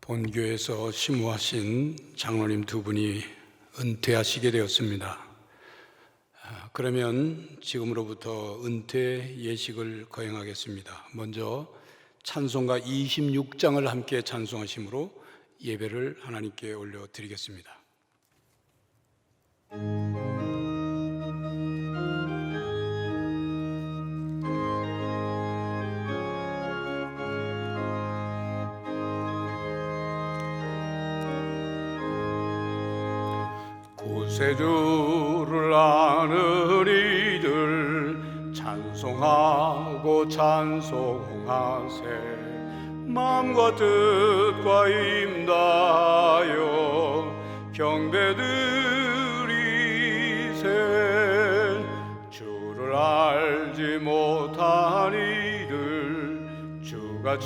본교에서 심우하신 장로님 두 분이 은퇴하시게 되었습니다. 그러면 지금으로부터 은퇴 예식을 거행하겠습니다. 먼저 찬송가 26장을 함께 찬송하심으로 예배를 하나님께 올려드리겠습니다. 구세주를 아는 이들 찬송하고 찬송하세. 마음과 뜻과 임다하여 경배드리세. 주를 알지 못한 이들 주가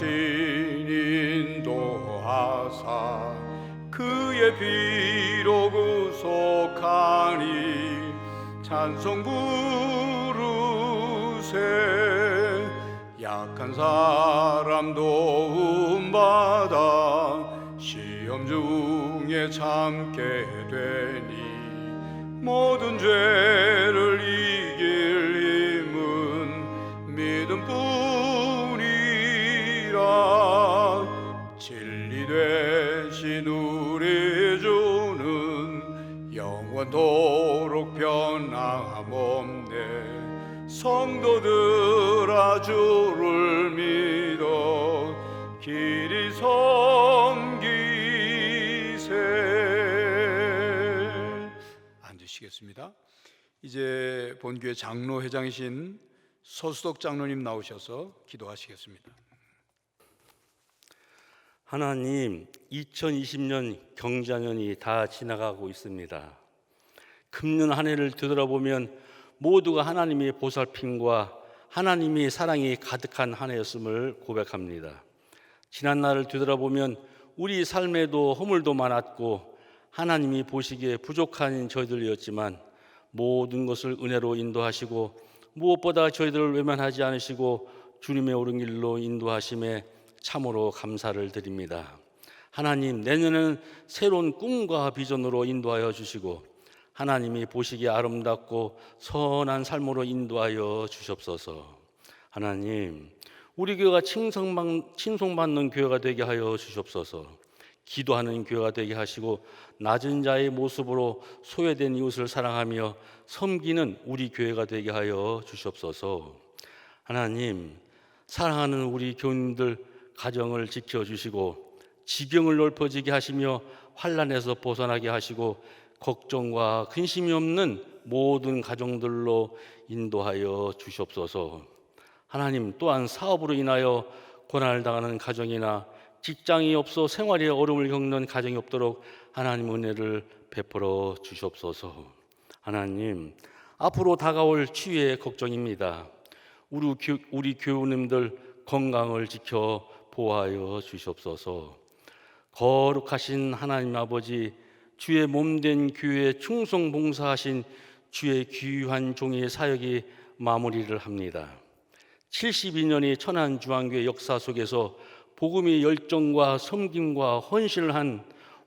인도하사 그의 피로 구속하니 찬송 부르세. 약한 사람 도움받아 시험 중에 참게 되니 모든 죄를 이길 힘은 믿음뿐이라. 진리 되신 우리 주는 영원토록 변함없네. 성도들아 주를 믿어 길이 섬기세. 앉으시겠습니다. 이제 본교회 장로회장이신 서수덕 장로님 나오셔서 기도하시겠습니다. 하나님, 2020년 경자년이 다 지나가고 있습니다. 금년 한 해를 되돌아보면 모두가 하나님의 보살핌과 하나님의 사랑이 가득한 한 해였음을 고백합니다. 지난 날을 되돌아보면 우리 삶에도 허물도 많았고 하나님이 보시기에 부족한 저희들이었지만 모든 것을 은혜로 인도하시고 무엇보다 저희들을 외면하지 않으시고 주님의 옳은 길로 인도하심에 참으로 감사를 드립니다. 하나님, 내년에는 새로운 꿈과 비전으로 인도하여 주시고 하나님이 보시기에 아름답고 선한 삶으로 인도하여 주시옵소서. 하나님, 우리 교회가 칭송받는 교회가 되게 하여 주시옵소서. 기도하는 교회가 되게 하시고 낮은 자의 모습으로 소외된 이웃을 사랑하며 섬기는 우리 교회가 되게 하여 주시옵소서. 하나님, 사랑하는 우리 교인들 가정을 지켜주시고 지경을 넓어지게 하시며 환난에서 벗어나게 하시고 걱정과 근심이 없는 모든 가정들로 인도하여 주시옵소서. 하나님, 또한 사업으로 인하여 고난을 당하는 가정이나 직장이 없어 생활에 어려움을 겪는 가정이 없도록 하나님 은혜를 베풀어 주시옵소서. 하나님, 앞으로 다가올 추위의 걱정입니다. 우리 교우님들 건강을 지켜 보호하여 주시옵소서. 거룩하신 하나님 아버지, 주의 몸된 교회에 충성 봉사하신 주의 귀한 종의 사역이 마무리를 합니다. 72년의 천안중앙교회 역사 속에서 복음의 열정과 섬김과 헌신을 한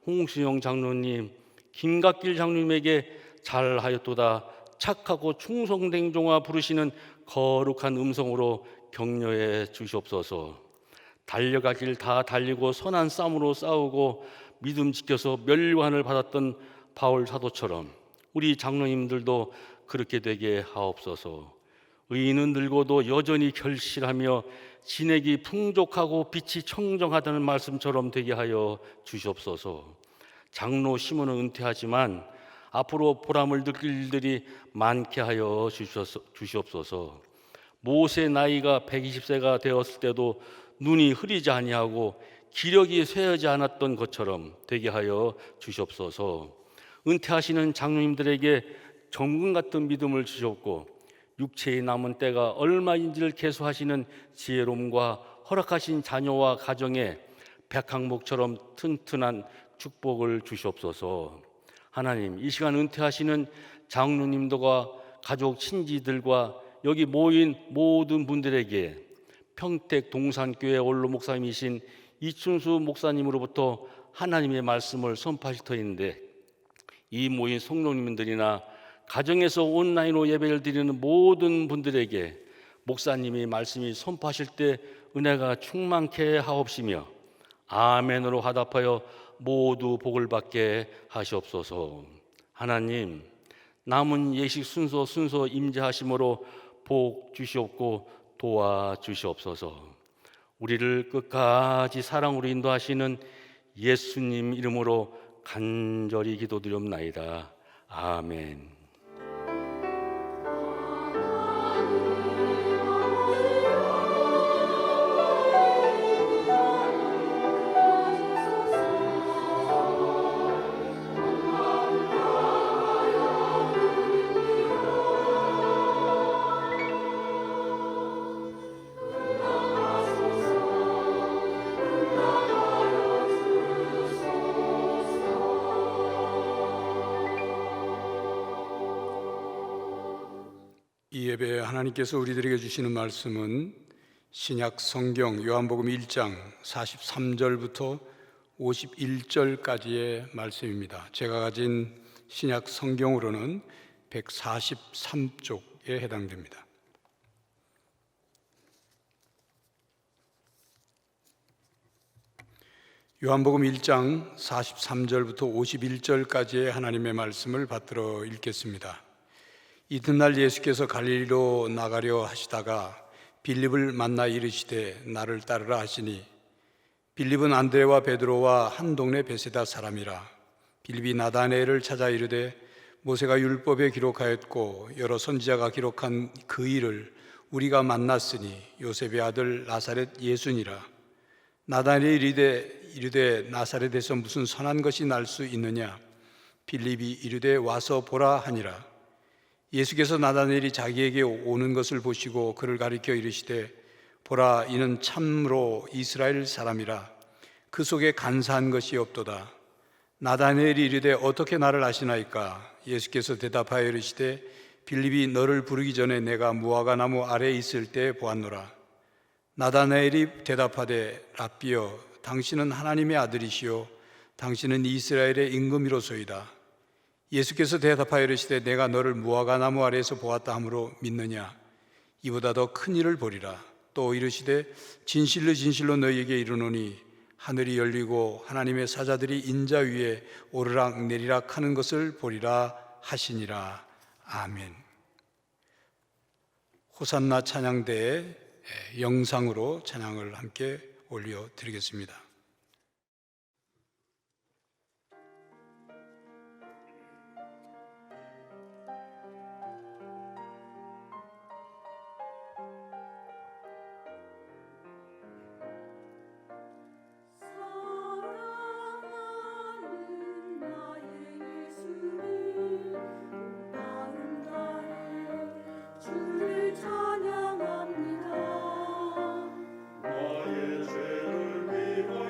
홍수영 장로님, 김갑길 장로님에게 잘하였도다 착하고 충성된 종아 부르시는 거룩한 음성으로 격려해 주시옵소서. 달려가길 다 달리고 선한 싸움으로 싸우고 믿음 지켜서 멸관을 받았던 바울 사도처럼 우리 장로님들도 그렇게 되게 하옵소서. 의인은 늙어도 여전히 결실하며 진액이 풍족하고 빛이 청정하다는 말씀처럼 되게 하여 주시옵소서. 장로 시몬은 은퇴하지만 앞으로 보람을 느낄 일들이 많게 하여 주시옵소서. 모세 나이가 120세가 되었을 때도 눈이 흐리지 아니하고 기력이 쇠하지 않았던 것처럼 되게 하여 주시옵소서. 은퇴하시는 장로님들에게 정금 같은 믿음을 주셨고 육체의 남은 때가 얼마인지를 계수하시는 지혜로움과 허락하신 자녀와 가정에 백항목처럼 튼튼한 축복을 주시옵소서. 하나님, 이 시간 은퇴하시는 장로님들과 가족 친지들과 여기 모인 모든 분들에게 평택 동산교회 원로 목사님이신 이춘수 목사님으로부터 하나님의 말씀을 선포하실 터인데, 이 모인 성도님들이나 가정에서 온라인으로 예배를 드리는 모든 분들에게 목사님이 말씀이 선포하실 때 은혜가 충만케 하옵시며 아멘으로 화답하여 모두 복을 받게 하시옵소서. 하나님, 남은 예식 순서 임재하심으로 복 주시옵고 도와주시옵소서. 우리를 끝까지 사랑으로 인도하시는 예수님 이름으로 간절히 기도드리옵나이다. 아멘. 이 예배에 하나님께서 우리들에게 주시는 말씀은 신약 성경 요한복음 1장 43절부터 51절까지의 말씀입니다. 제가 가진 신약 성경으로는 143쪽에 해당됩니다. 요한복음 1장 43절부터 51절까지의 하나님의 말씀을 받들어 읽겠습니다. 이튿날 예수께서 갈릴리로 나가려 하시다가 빌립을 만나 이르시되 나를 따르라 하시니, 빌립은 안드레와 베드로와 한 동네 베세다 사람이라. 빌립이 나다나엘을 찾아 이르되 모세가 율법에 기록하였고 여러 선지자가 기록한 그 일을 우리가 만났으니 요셉의 아들 나사렛 예수니라. 나다나엘이 이르되 나사렛에서 무슨 선한 것이 날 수 있느냐? 빌립이 이르되 와서 보라 하니라. 예수께서 나다나엘이 자기에게 오는 것을 보시고 그를 가리켜 이르시되 보라, 이는 참으로 이스라엘 사람이라. 그 속에 간사한 것이 없도다. 나다나엘이 이르되 어떻게 나를 아시나이까? 예수께서 대답하여 이르시되 빌립이 너를 부르기 전에 내가 무화과 나무 아래에 있을 때 보았노라. 나다나엘이 대답하되 랍비여, 당신은 하나님의 아들이시요 당신은 이스라엘의 임금이로소이다. 예수께서 대답하여 이르시되 내가 너를 무화과 나무 아래에서 보았다 함으로 믿느냐? 이보다 더 큰 일을 보리라. 또 이르시되 진실로 너희에게 이르노니 하늘이 열리고 하나님의 사자들이 인자 위에 오르락 내리락 하는 것을 보리라 하시니라. 아멘. 호산나 찬양대의 영상으로 찬양을 함께 올려드리겠습니다. 나의 죄를 위하여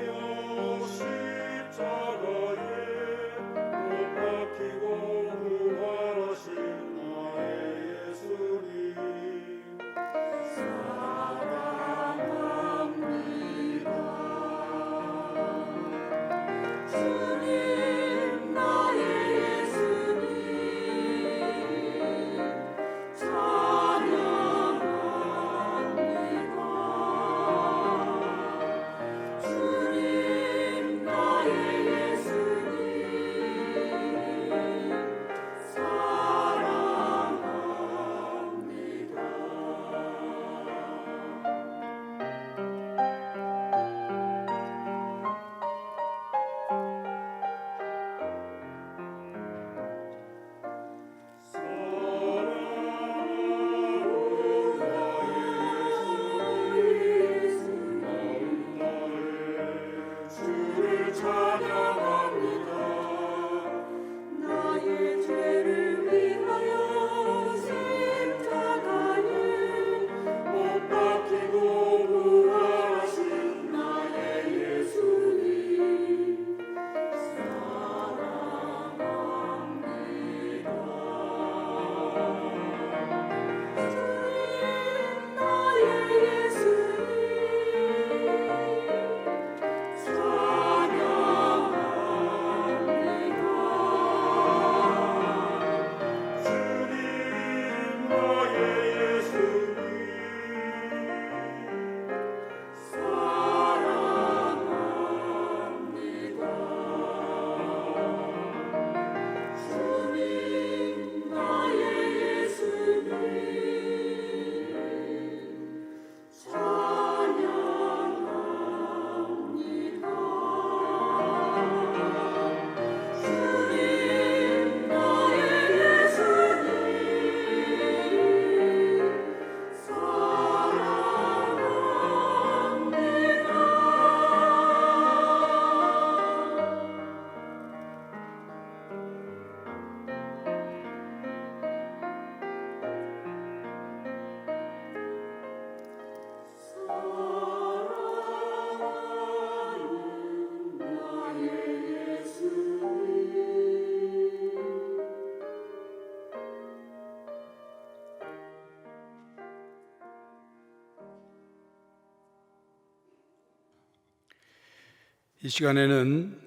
이 시간에는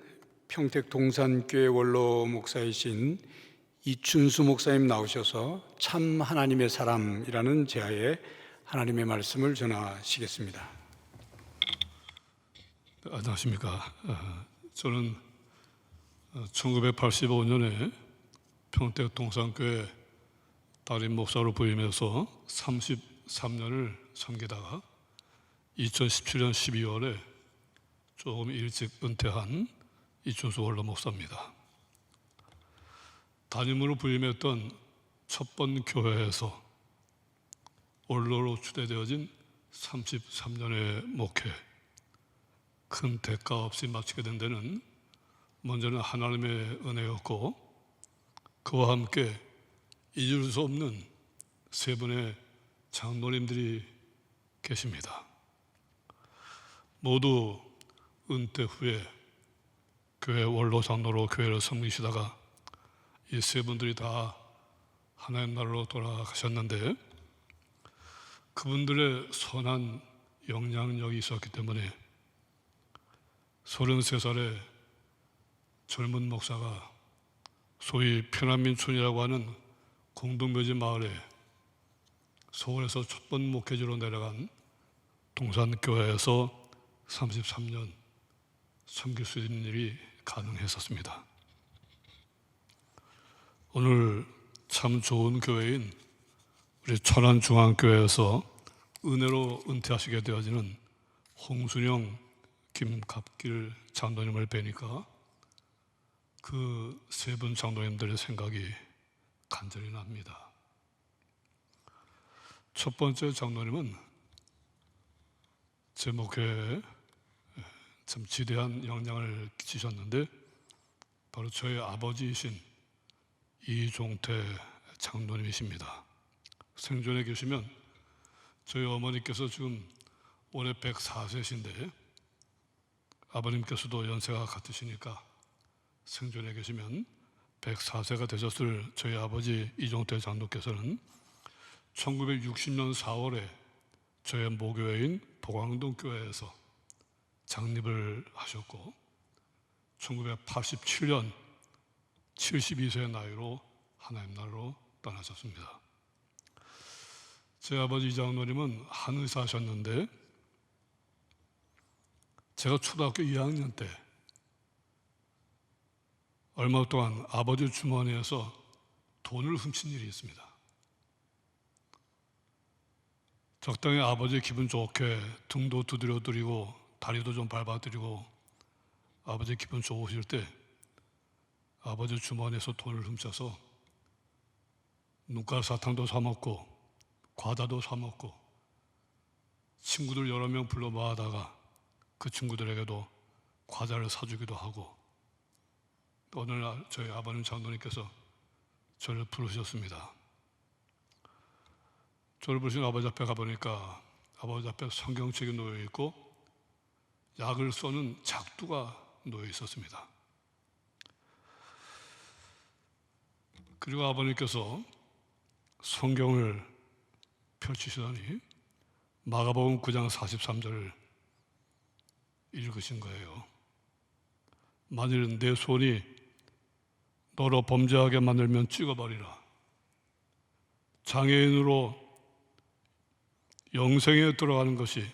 평택 동산교회 원로 목사이신 이춘수 목사님 나오셔서 참 하나님의 사람이라는 제하에 하나님의 말씀을 전하시겠습니다. 안녕하십니까. 저는 1985년에 평택 동산교회 담임 목사로 부임해서 33년을 섬기다가 2017년 12월에 조금 일찍 은퇴한 이춘수 원로 목사입니다. 담임으로 부임했던 첫 번 교회에서 원로로 추대되어진 33년의 목회, 큰 대가 없이 마치게 된 데는 먼저는 하나님의 은혜였고, 그와 함께 잊을 수 없는 세 분의 장로님들이 계십니다. 모두 은퇴 후에 교회 원로 장로로 교회를 섬기시다가 이 세 분들이 다 하나님 나라로 돌아가셨는데, 그분들의 선한 영향력이 있었기 때문에 33살의 젊은 목사가 소위 편안민촌이라고 하는 공동묘지 마을에 서울에서 첫 번 목회지로 내려간 동산교회에서 33년 섬길 수 있는 일이 가능했었습니다. 오늘 참 좋은 교회인 우리 천안중앙교회에서 은혜로 은퇴하시게 되어지는 홍순영, 김갑길 장로님을 뵈니까 그 세 분 장로님들의 생각이 간절히 납니다. 첫 번째 장로님은 제 목회에 참 지대한 영향을 끼치셨는데, 바로 저의 아버지이신 이종태 장로님이십니다. 생존에 계시면 저희 어머니께서 지금 올해 104세신데 아버님께서도 연세가 같으시니까 생존에 계시면 104세가 되셨을 저희 아버지 이종태 장로께서는 1960년 4월에 저희 모교회인 보광동 교회에서 장립을 하셨고, 1987년 72세의 나이로 하나님 나라로 떠나셨습니다. 제 아버지 장로님은 한의사셨는데, 제가 초등학교 2학년 때 얼마 동안 아버지 주머니에서 돈을 훔친 일이 있습니다. 적당히 아버지 기분 좋게 등도 두드려 드리고 다리도 좀 밟아 드리고 아버지 기분 좋으실 때 아버지 주머니에서 돈을 훔쳐서 눈깔 사탕도 사 먹고 과자도 사 먹고 친구들 여러 명 불러 모아다가 그 친구들에게도 과자를 사주기도 하고, 어느 날 저희 아버님 장로님께서 저를 부르셨습니다. 저를 부르신 아버지 앞에 가보니까 아버지 앞에 성경책이 놓여 있고 약을 쏘는 작두가 놓여 있었습니다. 그리고 아버님께서 성경을 펼치시더니 마가복음 9장 43절을 읽으신 거예요. 만일 내 손이 너로 범죄하게 만들면 찍어버리라. 장애인으로 영생에 들어가는 것이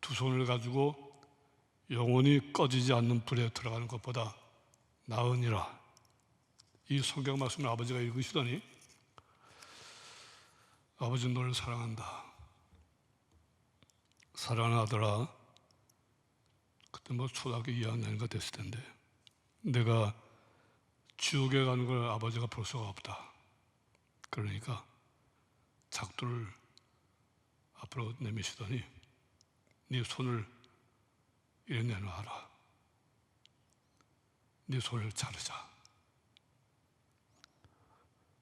두 손을 가지고 영원히 꺼지지 않는 불에 들어가는 것보다 나으니라. 이 성경 말씀을 아버지가 읽으시더니, 아버지 너를 사랑한다. 사랑하는 아들아, 그때 초등학교 2학년인가 됐을 텐데, 내가 지옥에 가는 걸 아버지가 볼 수가 없다. 그러니까 작두를 앞으로 내미시더니 네 손을 이래 내놔라. 네 손을 자르자.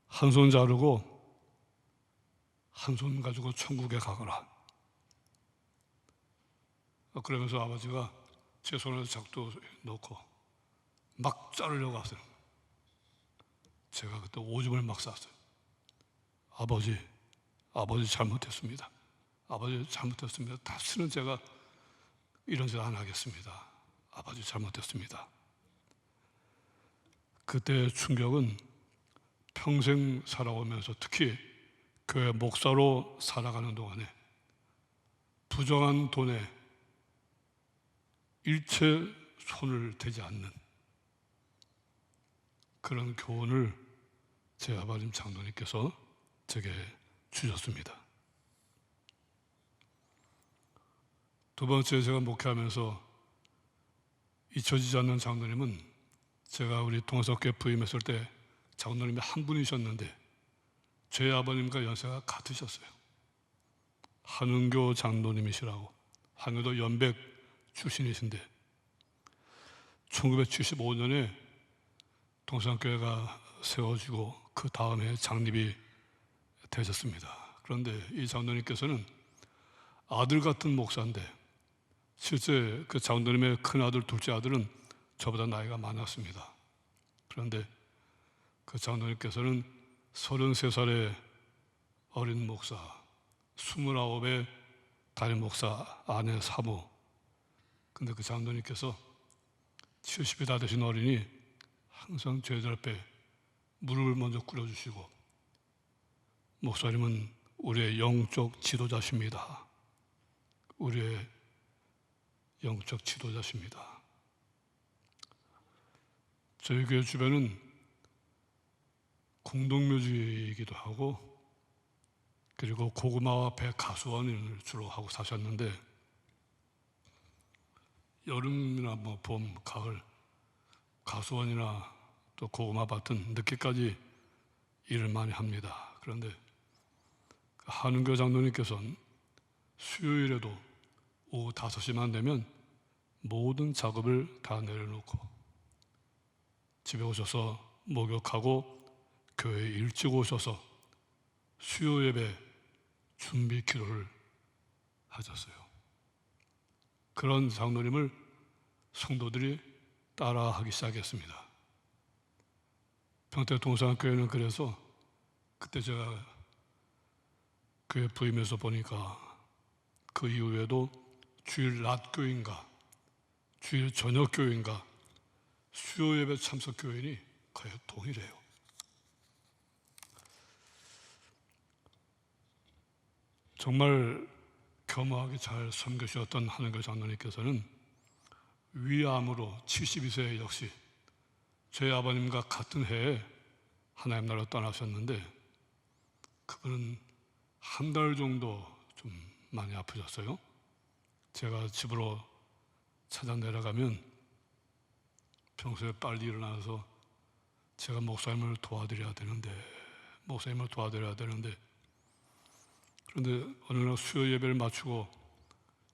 한 손 자르고 한 손 가지고 천국에 가거라. 그러면서 아버지가 제 손에 작두 놓고 막 자르려고 하세요. 제가 그때 오줌을 막 쌌어요. 아버지 잘못했습니다. 아버지 잘못했습니다. 다시는 제가 이런 짓 안 하겠습니다. 아버지 잘못했습니다. 그때의 충격은 평생 살아오면서 특히 교회 목사로 살아가는 동안에 부정한 돈에 일체 손을 대지 않는 그런 교훈을 제 아버님 장로님께서 제게 주셨습니다. 두 번째, 제가 목회하면서 잊혀지지 않는 장로님은 제가 우리 동서교회 부임했을 때 장로님이 한 분이셨는데 제 아버님과 연세가 같으셨어요. 한은교 장로님이시라고. 한은도 연백 출신이신데 1975년에 동산교회가 세워지고 그 다음에 창립이 되셨습니다. 그런데 이 장로님께서는 아들 같은 목사인데 실제 그 장로님의 큰아들, 둘째 아들은 저보다 나이가 많았습니다. 그런데 그 장로님께서는 33살의 어린 목사, 29의 담임 목사, 아내 사모. 근데 그 장로님께서 70이 다 되신 어린이 항상 제자들 앞에 무릎을 먼저 꿇어주시고, 목사님은 우리의 영적 지도자십니다. 우리의 영적 지도자십니다. 저희 교회 주변은 공동묘지이기도 하고, 그리고 고구마와 배 가수원을 주로 하고 사셨는데, 여름이나 봄, 가을 가수원이나 또 고구마 밭은 늦게까지 일을 많이 합니다. 그런데 한은교 장로님께서는 수요일에도 오후 5시만 되면 모든 작업을 다 내려놓고 집에 오셔서 목욕하고 교회에 일찍 오셔서 수요 예배 준비 기도를 하셨어요. 그런 장로님을 성도들이 따라하기 시작했습니다. 평택 동산교회는 그래서 그때 제가 교회 부임해서 보니까 그 이후에도 주일 낮 교인가 주일 저녁 교인가 수요 예배 참석 교인이 거의 동일해요. 정말 겸허하게 잘 섬겨주셨던 한은교 장로님께서는 위암으로 72세 역시 제 아버님과 같은 해에 하나님 나라로 떠나셨는데, 그분은 한 달 정도 좀 많이 아프셨어요. 제가 집으로 찾아 내려가면 평소에 빨리 일어나서 제가 목사님을 도와드려야 되는데 그런데 어느 날 수요 예배를 마치고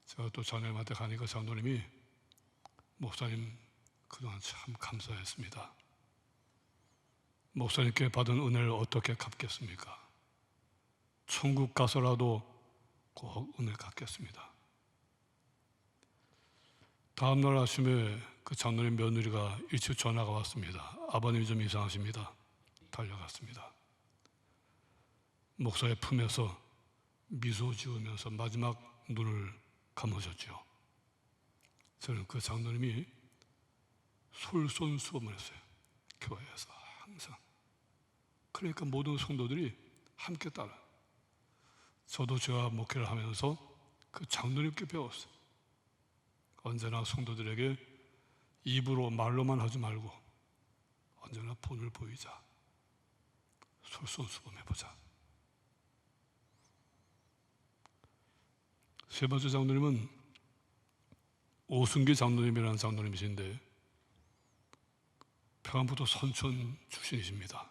제가 또 장로님한테 가니까 장로님이 목사님 그동안 참 감사했습니다. 목사님께 받은 은혜를 어떻게 갚겠습니까? 천국 가서라도 꼭 은혜 갚겠습니다. 다음날 아침에 그 장로님 며느리가 일찍 전화가 왔습니다. 아버님이 좀 이상하십니다. 달려갔습니다. 목사의 품에서 미소 지으면서 마지막 눈을 감으셨죠. 저는 그 장로님이 솔선수범을 했어요. 교회에서 항상. 그러니까 모든 성도들이 함께 따라. 저도 제가 목회를 하면서 그 장로님께 배웠어요. 언제나 성도들에게 입으로 말로만 하지 말고 언제나 본을 보이자. 솔선수범해보자. 세 번째 장로님은 오승기 장로님이라는 장로님이신데 평안부도 선천 출신이십니다.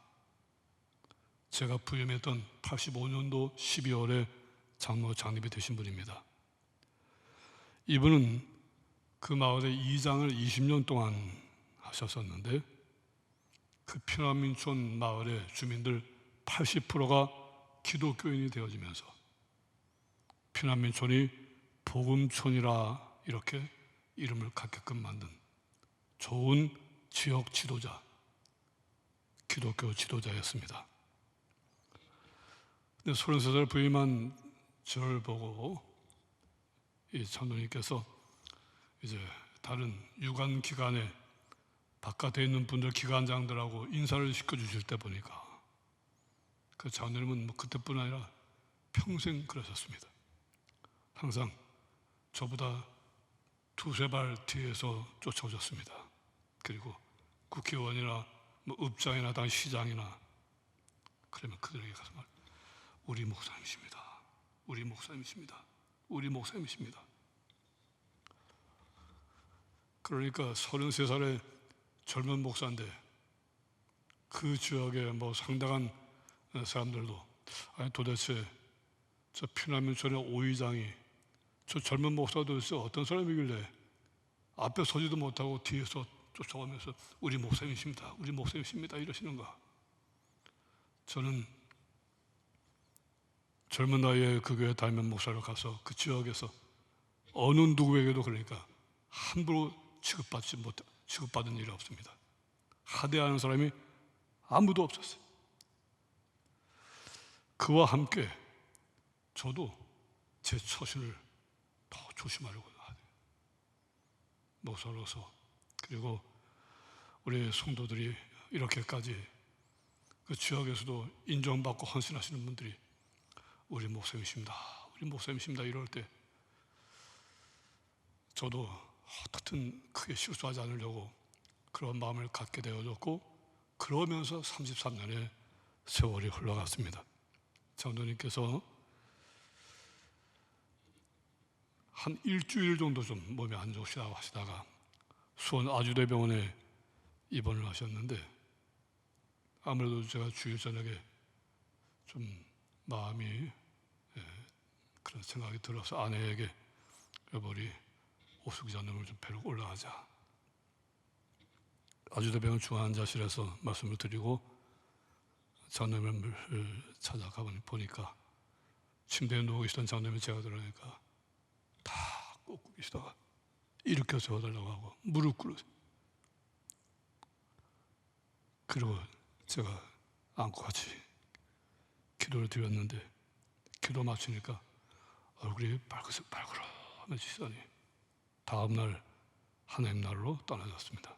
제가 부임했던 85년도 12월에 장로 장립이 되신 분입니다. 이분은 그 마을의 이장을 20년 동안 하셨었는데 그 피난민촌 마을의 주민들 80%가 기독교인이 되어지면서 피난민촌이 복음촌이라 이렇게 이름을 갖게끔 만든 좋은 지역 지도자, 기독교 지도자였습니다. 근데 33살 부임한 저를 보고 이 장로님께서 이제 다른 유관 기관에 바깥에 있는 분들 기관장들하고 인사를 시켜주실 때 보니까 그 장로님은 뭐 그때뿐 아니라 평생 그러셨습니다. 항상 저보다 두세 발 뒤에서 쫓아오셨습니다. 그리고 국회의원이나 뭐 읍장이나 당 시장이나 그러면 그들에게 가서 말, 우리 목사님이십니다. 우리 목사님이십니다. 우리 목사님이십니다. 그러니까 33살의 젊은 목사인데 그 지역에 뭐 상당한 사람들도 아니 도대체 저 피난민촌의 오의장이 저 젊은 목사도 도대체 어떤 사람이길래 앞에 서지도 못하고 뒤에서 쫓아오면서 우리 목사님이십니다. 우리 목사님이십니다. 이러시는가. 저는 젊은 나이에 그 교회 담임 목사로 가서 그 지역에서 어느 누구에게도 그러니까 함부로 취급받은 일이 없습니다. 하대하는 사람이 아무도 없었어요. 그와 함께 저도 제 처신을 더 조심하려고 하죠. 목사로서. 그리고 우리 성도들이 이렇게까지 그 지역에서도 인정받고 헌신하시는 분들이 우리 목사님이십니다. 우리 목사님이십니다. 이럴 때 저도 어떻든 크게 실수하지 않으려고 그런 마음을 갖게 되어졌고 그러면서 33년의 세월이 흘러갔습니다. 장로님께서 한 일주일 정도 좀 몸이 안 좋으시다고 하시다가 수원 아주대병원에 입원을 하셨는데 아무래도 제가 주일 저녁에 좀 마음이 그런 생각이 들어서 아내에게 여보 우리 오수 기자님을 좀 뵈러 올라가자. 아주대병원 중환자실에서 말씀을 드리고 장로님을 찾아가 보니까 침대에 누워 계시던 장로님이 제가 들어오니까 다 꺾고 계시다가 일으켜 세워달라고 하고 무릎 꿇으세요. 그리고 제가 안고 같이 기도를 드렸는데 기도 마치니까 얼굴이 빨그러면지더니 다음날 하나님 나라로 떠나셨습니다.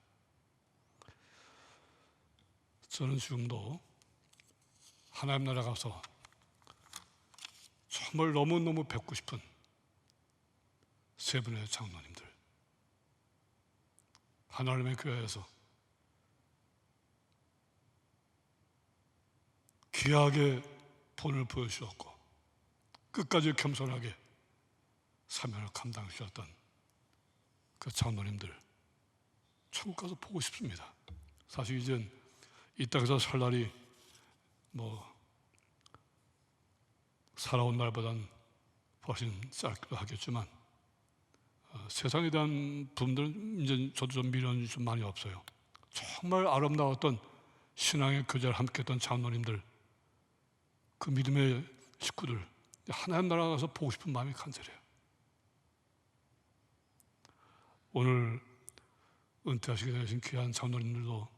저는 지금도 하나님 나라 가서 정말 너무너무 뵙고 싶은 세 분의 장로님들, 하나님의 교회에서 귀하게 본을 보여주셨고 끝까지 겸손하게 사명을 감당해 주셨던 그 장로님들 천국 가서 보고 싶습니다. 사실 이젠 이 땅에서 살 날이 뭐 살아온 날보단 훨씬 짧기도 하겠지만 세상에 대한 부분들은 이제 저도 좀 미련이 좀 많이 없어요. 정말 아름다웠던 신앙의 교제를 함께했던 장로님들, 그 믿음의 식구들 하나님 나라 가서 보고 싶은 마음이 간절해요. 오늘 은퇴하시게 되신 귀한 장로님들도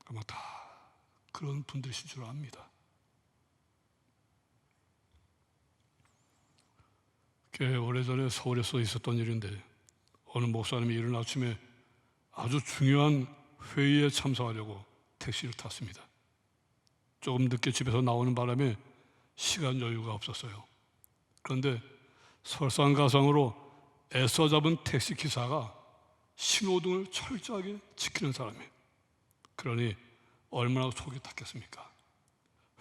아마 다 그런 분들이신 줄 압니다. 꽤 오래전에 서울에서 있었던 일인데 어느 목사님이 이른 아침에 아주 중요한 회의에 참석하려고 택시를 탔습니다. 조금 늦게 집에서 나오는 바람에 시간 여유가 없었어요. 그런데 설상가상으로 애써 잡은 택시 기사가 신호등을 철저하게 지키는 사람이에요. 그러니 얼마나 속이 탔겠습니까?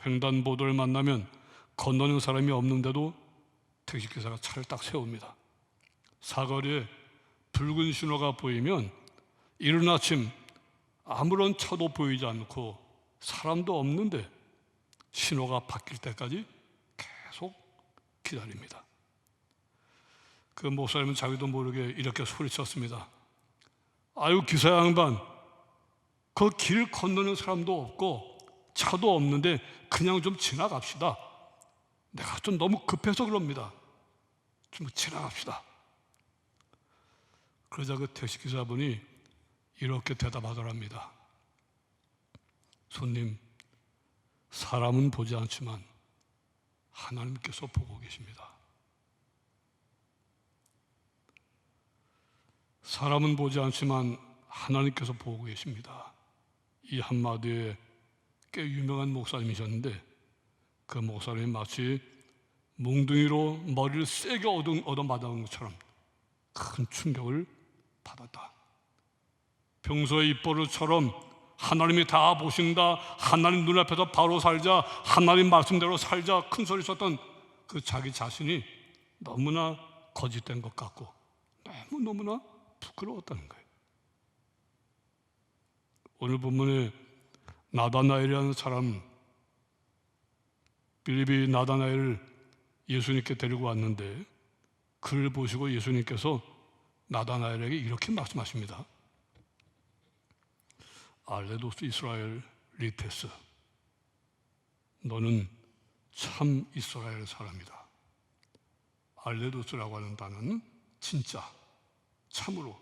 횡단보도를 만나면 건너는 사람이 없는데도 택시기사가 차를 딱 세웁니다. 사거리에 붉은 신호가 보이면 이른 아침 아무런 차도 보이지 않고 사람도 없는데 신호가 바뀔 때까지 계속 기다립니다. 그 목사님은 자기도 모르게 이렇게 소리쳤습니다. 아유 기사 양반, 그 길 건너는 사람도 없고 차도 없는데 그냥 좀 지나갑시다. 내가 좀 너무 급해서 그럽니다. 좀 지나갑시다. 그러자 그 택시기사분이 이렇게 대답하더랍니다. 손님, 사람은 보지 않지만 하나님께서 보고 계십니다. 사람은 보지 않지만 하나님께서 보고 계십니다. 이 한마디에 꽤 유명한 목사님이셨는데 그 목사님이 마치 몽둥이로 머리를 세게 얻어맞은 것처럼 큰 충격을 받았다. 평소의 입버릇처럼 하나님이 다 보신다, 하나님 눈앞에서 바로 살자, 하나님 말씀대로 살자 큰 소리 쳤던 그 자기 자신이 너무나 거짓된 것 같고 너무나 부끄러웠다는 거예요. 오늘 본문에 나다나엘이라는 사람, 빌립이 나다나엘을 예수님께 데리고 왔는데 그를 보시고 예수님께서 나다나엘에게 이렇게 말씀하십니다. 알레도스 이스라엘 리테스, 너는 참 이스라엘 사람이다. 알레도스라고 하는 단어는 진짜, 참으로.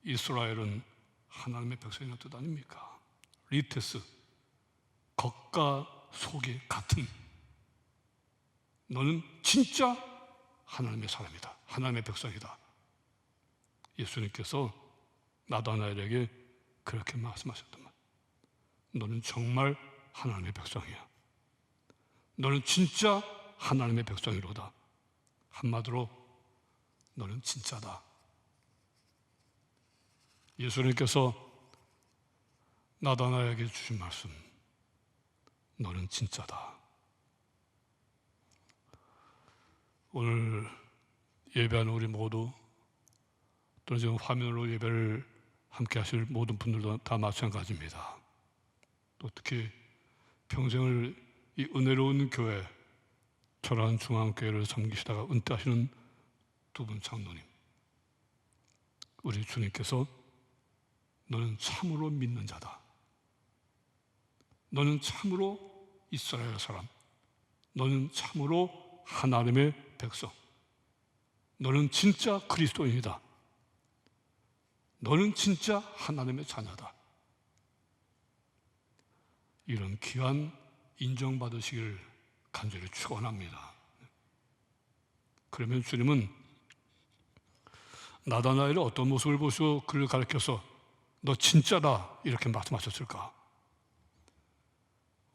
이스라엘은 하나님의 백성이라는 뜻 아닙니까? 리테스, 겉과 속이 같은, 너는 진짜 하나님의 사람이다. 하나님의 백성이다. 예수님께서 나다나엘에게 그렇게 말씀하셨단 말이야. 너는 정말 하나님의 백성이야. 너는 진짜 하나님의 백성이로다. 한마디로 너는 진짜다. 예수님께서 나다나엘에게 주신 말씀, 너는 진짜다. 오늘 예배하는 우리 모두, 또는 지금 화면으로 예배를 함께 하실 모든 분들도 다 마찬가지입니다. 또 특히 평생을 이 은혜로운 교회, 초라한 중앙교회를 섬기시다가 은퇴하시는 두 분 장로님, 우리 주님께서 너는 참으로 믿는 자다. 너는 참으로 이스라엘 사람. 너는 참으로 하나님의 백성. 너는 진짜 그리스도인이다. 너는 진짜 하나님의 자녀다. 이런 귀한 인정받으시길 간절히 축원합니다. 그러면 주님은 나다나엘의 어떤 모습을 보시고 그를 가르쳐서 너 진짜다 이렇게 말씀하셨을까?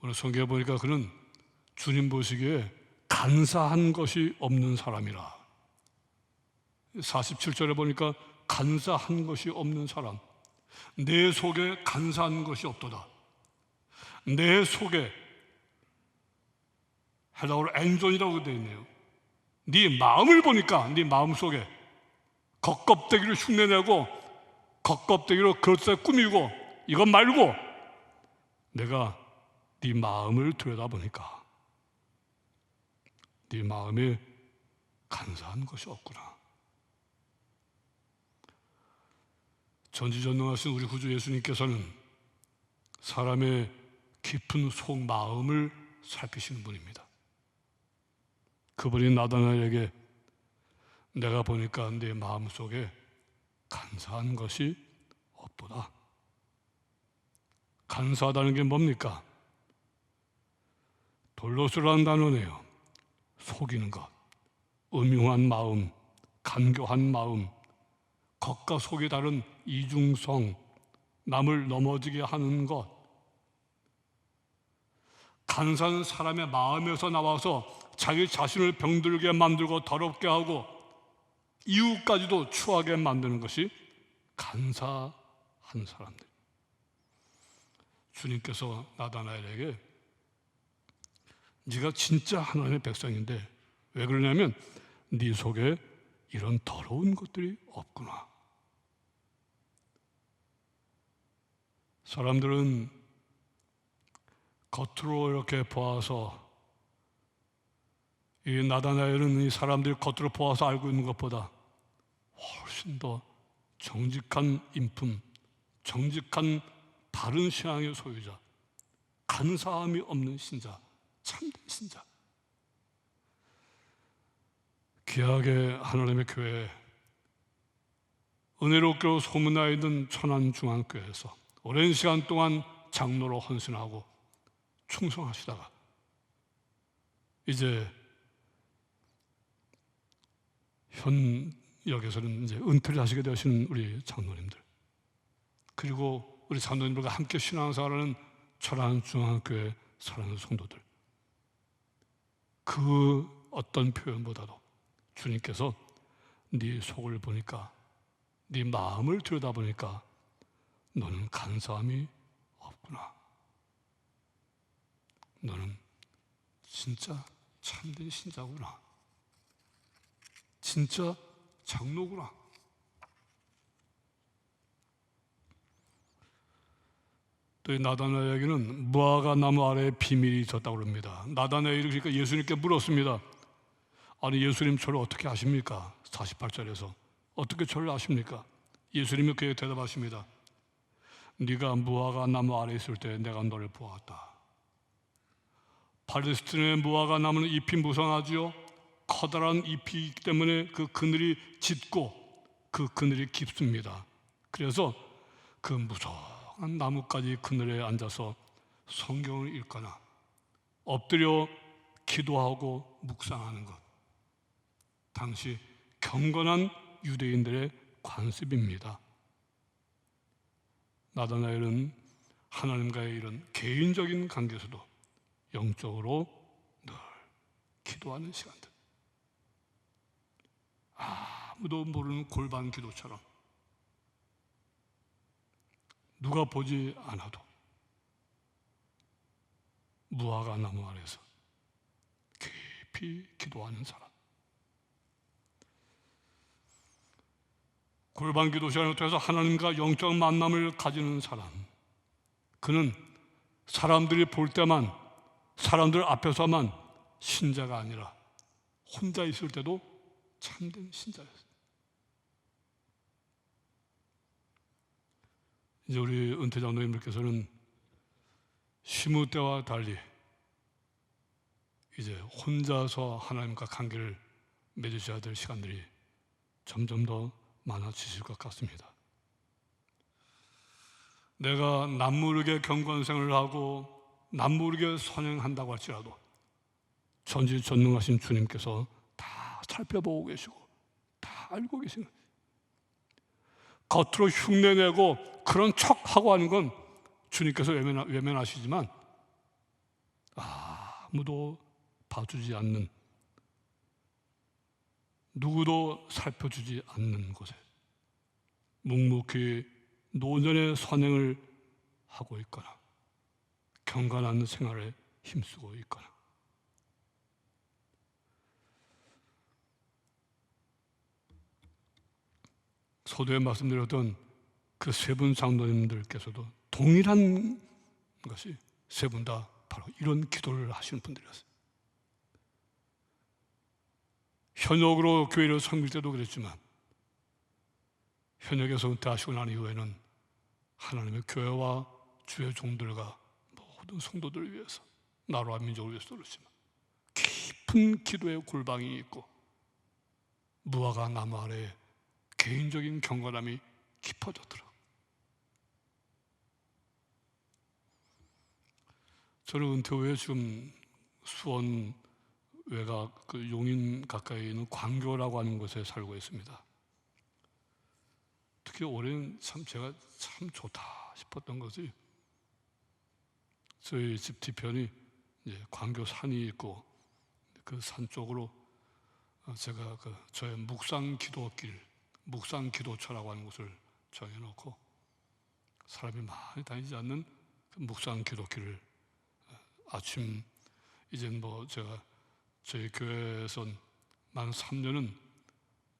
오늘 성경에 보니까 그는 주님 보시기에 간사한 것이 없는 사람이라. 47절에 보니까 간사한 것이 없는 사람, 내 속에 간사한 것이 없도다. 내 속에, 헬라어로 엔존이라고 되어 있네요. 네 마음을 보니까 네 마음 속에 겉껍데기를 흉내내고 겉껍데기로 그릇에 꾸미고 이것 말고 내가 네 마음을 들여다보니까 네 마음에 간사한 것이 없구나. 전지전능하신 우리 구주 예수님께서는 사람의 깊은 속 마음을 살피시는 분입니다. 그분이 나다나엘에게 내가 보니까 내 마음속에 간사한 것이 없도다. 간사하다는 게 뭡니까? 돌로스라는 단어네요. 속이는 것, 음흉한 마음, 간교한 마음, 겉과 속이 다른 이중성, 남을 넘어지게 하는 것. 간사한 사람의 마음에서 나와서 자기 자신을 병들게 만들고 더럽게 하고 이웃까지도 추하게 만드는 것이 간사한 사람들. 주님께서 나다나엘에게 네가 진짜 하나님의 백성인데 왜 그러냐면 네 속에 이런 더러운 것들이 없구나. 사람들은 겉으로 이렇게 보아서, 이 나다나엘은 이 사람들이 겉으로 보아서 알고 있는 것보다 훨씬 더 정직한 인품, 정직한 바른 신앙의 소유자, 간사함이 없는 신자, 참된 신자. 귀하게 하나님의 교회에 은혜롭게도 소문나 있는 천안중앙교회에서 오랜 시간 동안 장로로 헌신하고 충성하시다가 이제 현 여기서는 이제 은퇴를 하시게 되신 우리 장로님들, 그리고 우리 장로님들과 함께 신앙생활하는 철안중앙교회 사랑하는 성도들, 그 어떤 표현보다도 주님께서 네 속을 보니까, 네 마음을 들여다보니까 너는 간사함이 없구나. 너는 진짜 참된 신자구나. 진짜 장로구나. 또 이 나다나엘에게는 무화과 나무 아래에 비밀이 있었다고 합니다. 나다나엘이 그러니까 예수님께 물었습니다. 아니, 예수님 저를 어떻게 아십니까? 48절에서 어떻게 저를 아십니까? 예수님이 그에게 대답하십니다. 네가 무화과 나무 아래에 있을 때 내가 너를 보았다. 팔레스틴의 무화과 나무는 잎이 무성하지요. 커다란 잎이 있기 때문에 그 그늘이 짙고 그 그늘이 깊습니다. 그래서 그 무성한 나뭇가지 그늘에 앉아서 성경을 읽거나 엎드려 기도하고 묵상하는 것, 당시 경건한 유대인들의 관습입니다. 나다나엘은 하나님과의 이런 개인적인 관계에서도 영적으로 늘 기도하는 시간들, 아무도 모르는 골반 기도처럼 누가 보지 않아도 무화과 나무 아래서 깊이 기도하는 사람, 골반 기도 시간을 통해서 하나님과 영적 만남을 가지는 사람, 그는 사람들이 볼 때만, 사람들 앞에서만 신자가 아니라 혼자 있을 때도 참된 신자였어요. 이제 우리 은퇴 장로님들께서는 시무 때와 달리 이제 혼자서 하나님과 관계를 맺으셔야 될 시간들이 점점 더 많아지실 것 같습니다. 내가 남모르게 경건생활을 하고 남모르게 선행한다고 할지라도 전지전능하신 주님께서 다 살펴보고 계시고 다 알고 계시는, 겉으로 흉내내고 그런 척하고 하는 건 주님께서 외면하시지만 아무도 봐주지 않는, 누구도 살펴주지 않는 곳에 묵묵히 노년의 선행을 하고 있거나 경건한 생활에 힘쓰고 있거나, 서두에 말씀드렸던 그 세 분 장로님들께서도 동일한 것이 세 분 다 바로 이런 기도를 하시는 분들이었어요. 현역으로 교회를 섬길 때도 그랬지만 현역에서 은퇴하시고 난 이후에는 하나님의 교회와 주의 종들과 모든 성도들을 위해서, 나라와 민족을 위해서도 그렇지만 깊은 기도의 골방이 있고 무화과 나무 아래에 개인적인 경건함이 깊어졌더라. 저는 은퇴 후에 지금 수원 외곽 그 용인 가까이 있는 광교라고 하는 곳에 살고 있습니다. 특히 올해는 참 제가 참 좋다 싶었던 것이, 저희 집 뒤편이 이제 광교 산이 있고 그 산 쪽으로 제가 그 저의 묵상 기도길, 묵상 기도처라고 하는 곳을 정해놓고 사람이 많이 다니지 않는 그 묵상 기도길을 아침, 이젠 뭐 제가 저희 교회에선 만 3년은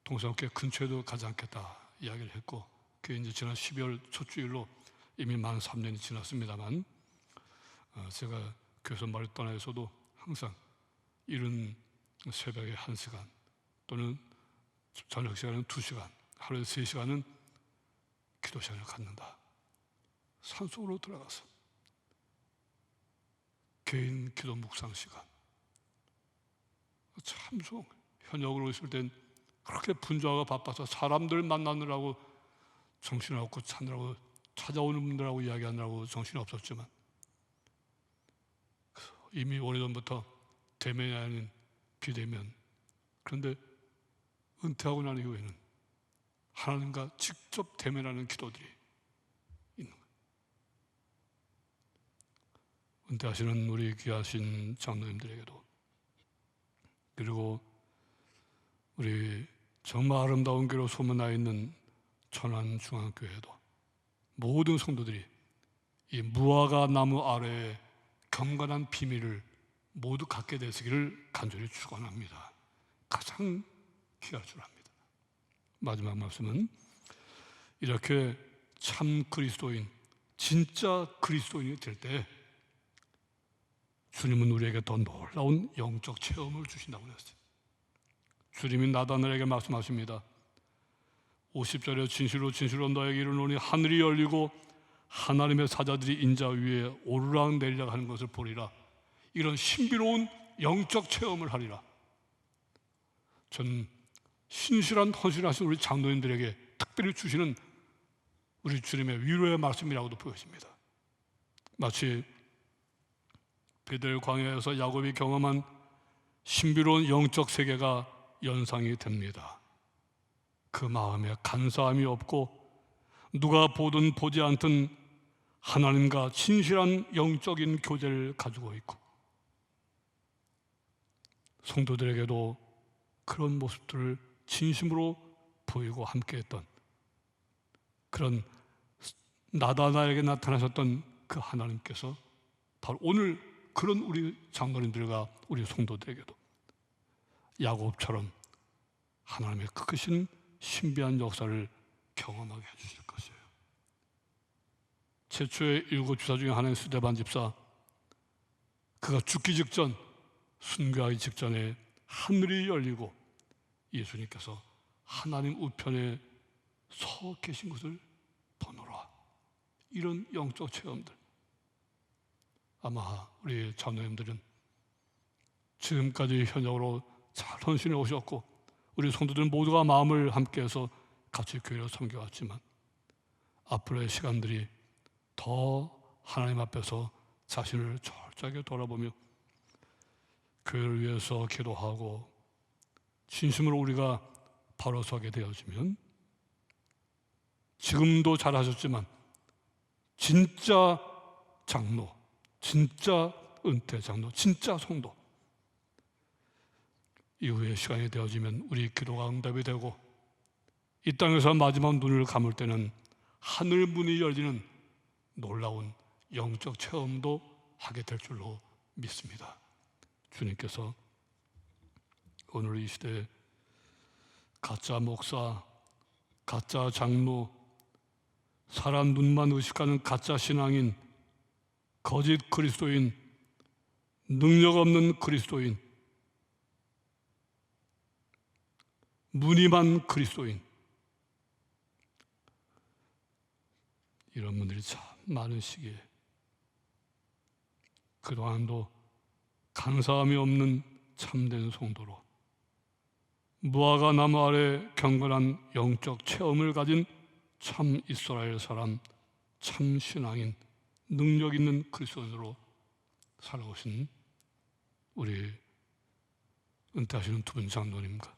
동성교회 근처에도 가지 않겠다 이야기를 했고, 그게 이제 지난 12월 첫 주일로 이미 만 3년이 지났습니다만, 제가 교회에서 말을 떠나서도 항상 이른 새벽에 1시간 또는 저녁 시간은 2시간, 하루에 3시간은 기도 시간을 갖는다. 산속으로 들어가서 개인 기도 묵상 시간, 참 좋은 거예요. 현역으로 있을 땐 그렇게 분주하고 바빠서 사람들 만나느라고 정신이 없고 찾느라고, 찾아오는 분들하고 이야기하느라고 정신이 없었지만 이미 오래전부터 대면이 아닌 비대면, 그런데 은퇴하고 난 이후에는 하나님과 직접 대면하는 기도들이 있는 거예요. 은퇴하시는 우리 귀하신 장로님들에게도, 그리고 우리 정말 아름다운 교회로 소문나 있는 천안중앙교회도 모든 성도들이 이 무화과 나무 아래에 경건한 비밀을 모두 갖게 되시기를 간절히 축원합니다. 가장 귀할 줄 압니다. 마지막 말씀은 이렇게 참 그리스도인, 진짜 그리스도인이 될 때 주님은 우리에게 더 놀라운 영적 체험을 주신다고 했어요. 주님이 나다나엘에게 말씀하십니다. 50절에 진실로 너에게 이르노니 하늘이 열리고 하나님의 사자들이 인자 위에 오르락 내리락 하는 것을 보리라. 이런 신비로운 영적 체험을 하리라. 저는 신실한 헌신하신 우리 장로님들에게 특별히 주시는 우리 주님의 위로의 말씀이라고도 보여집니다. 마치 베델 광야에서 야곱이 경험한 신비로운 영적 세계가 연상이 됩니다. 그 마음에 간사함이 없고 누가 보든 보지 않든 하나님과 진실한 영적인 교제를 가지고 있고, 성도들에게도 그런 모습들을 진심으로 보이고 함께했던 그런 나다나에게 나타나셨던 그 하나님께서 바로 오늘 그런 우리 장로님들과 우리 성도들에게도 야곱처럼 하나님의 크신 신비한 역사를 경험하게 해주실 것이에요. 최초의 7집사 중에 하나인 스데반 집사, 그가 죽기 직전, 순교하기 직전에 하늘이 열리고 예수님께서 하나님 우편에 서 계신 것을 보노라. 이런 영적 체험들, 아마 우리 장로님들은 지금까지 현역으로 잘 헌신해 오셨고 우리 성도들 모두가 마음을 함께해서 같이 교회를 섬겨왔지만 앞으로의 시간들이 더 하나님 앞에서 자신을 철저하게 돌아보며 교회를 위해서 기도하고 진심으로 우리가 바로 서게 되어지면 지금도 잘하셨지만 진짜 장로, 진짜 은퇴 장로, 진짜 성도, 이후에 시간이 되어지면 우리 기도가 응답이 되고 이 땅에서 마지막 눈을 감을 때는 하늘 문이 열리는 놀라운 영적 체험도 하게 될 줄로 믿습니다. 주님께서 오늘 이 시대에 가짜 목사, 가짜 장로, 사람 눈만 의식하는 가짜 신앙인, 거짓 그리스도인, 능력 없는 그리스도인, 무늬만 그리스도인, 이런 분들이 참 많은 시기에 그동안도 간사함이 없는 참된 성도로 무화과 나무 아래 경건한 영적 체험을 가진 참 이스라엘 사람, 참 신앙인, 능력 있는 그리스도인으로 살아오신 우리 은퇴하시는 두 분 장로님과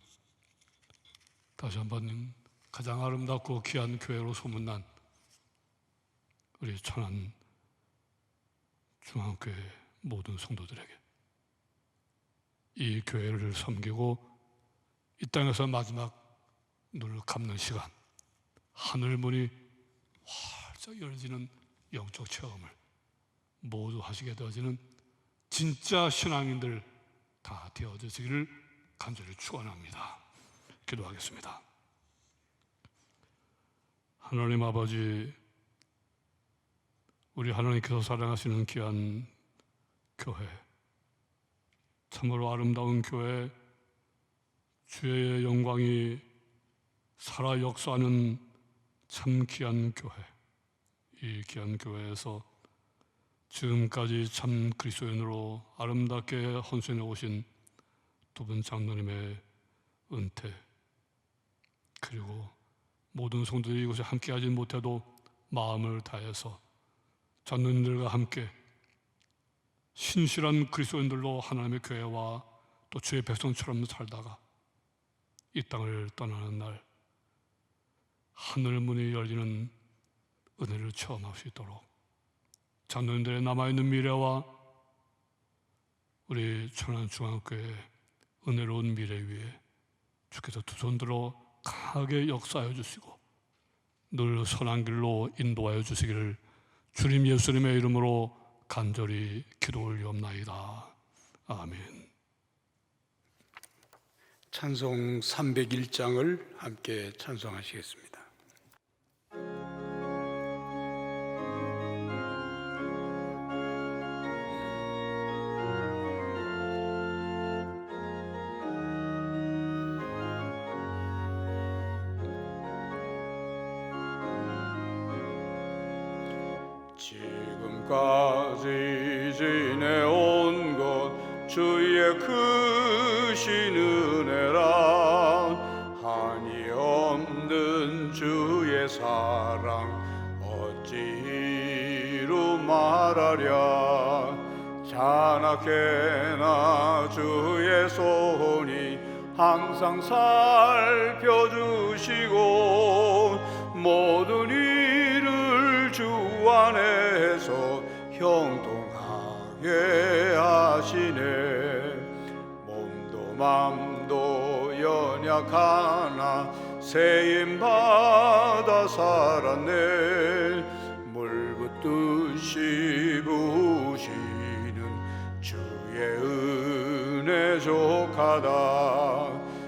다시 한번 가장 아름답고 귀한 교회로 소문난 우리 천안 중앙교회 모든 성도들에게 이 교회를 섬기고 이 땅에서 마지막 눈을 감는 시간, 하늘문이 활짝 열리는 영적 체험을 모두 하시게 되어지는 진짜 신앙인들 다 되어지기를 간절히 축원합니다. 기도하겠습니다. 하나님 아버지, 우리 하나님께서 사랑하시는 귀한 교회, 참으로 아름다운 교회, 주의 영광이 살아 역사하는 참 귀한 교회, 이 귀한 교회에서 지금까지 참 그리스도인으로 아름답게 헌신해 오신 두 분 장로님의 은퇴, 그리고 모든 성도들이 이곳에 함께하지 못해도 마음을 다해서 장로님들과 함께 신실한 그리스도인들로 하나님의 교회와 또 주의 백성처럼 살다가 이 땅을 떠나는 날 하늘문이 열리는 은혜를 체험할 수 있도록 장로님들의 남아있는 미래와 우리 천안중앙교회 은혜로운 미래 위에 주께서 두 손들어 강하게 역사하여 주시고 늘 선한 길로 인도하여 주시기를 주님 예수님의 이름으로 간절히 기도 올리옵나이다. 아멘. 찬송 301장을 함께 찬송하시겠습니다. 지금까지 지내온 것 주의 크신 은혜라 한이 없는 주의 사랑 어찌 이루 말하랴 자나깨나 주의 손이 항상 살펴주시고 모든 일을 주 안에서 형통하게 하시네 몸도 맘도 연약하나 세임받아 살았네 물 붓듯이 부으시는 주의 은혜 족하다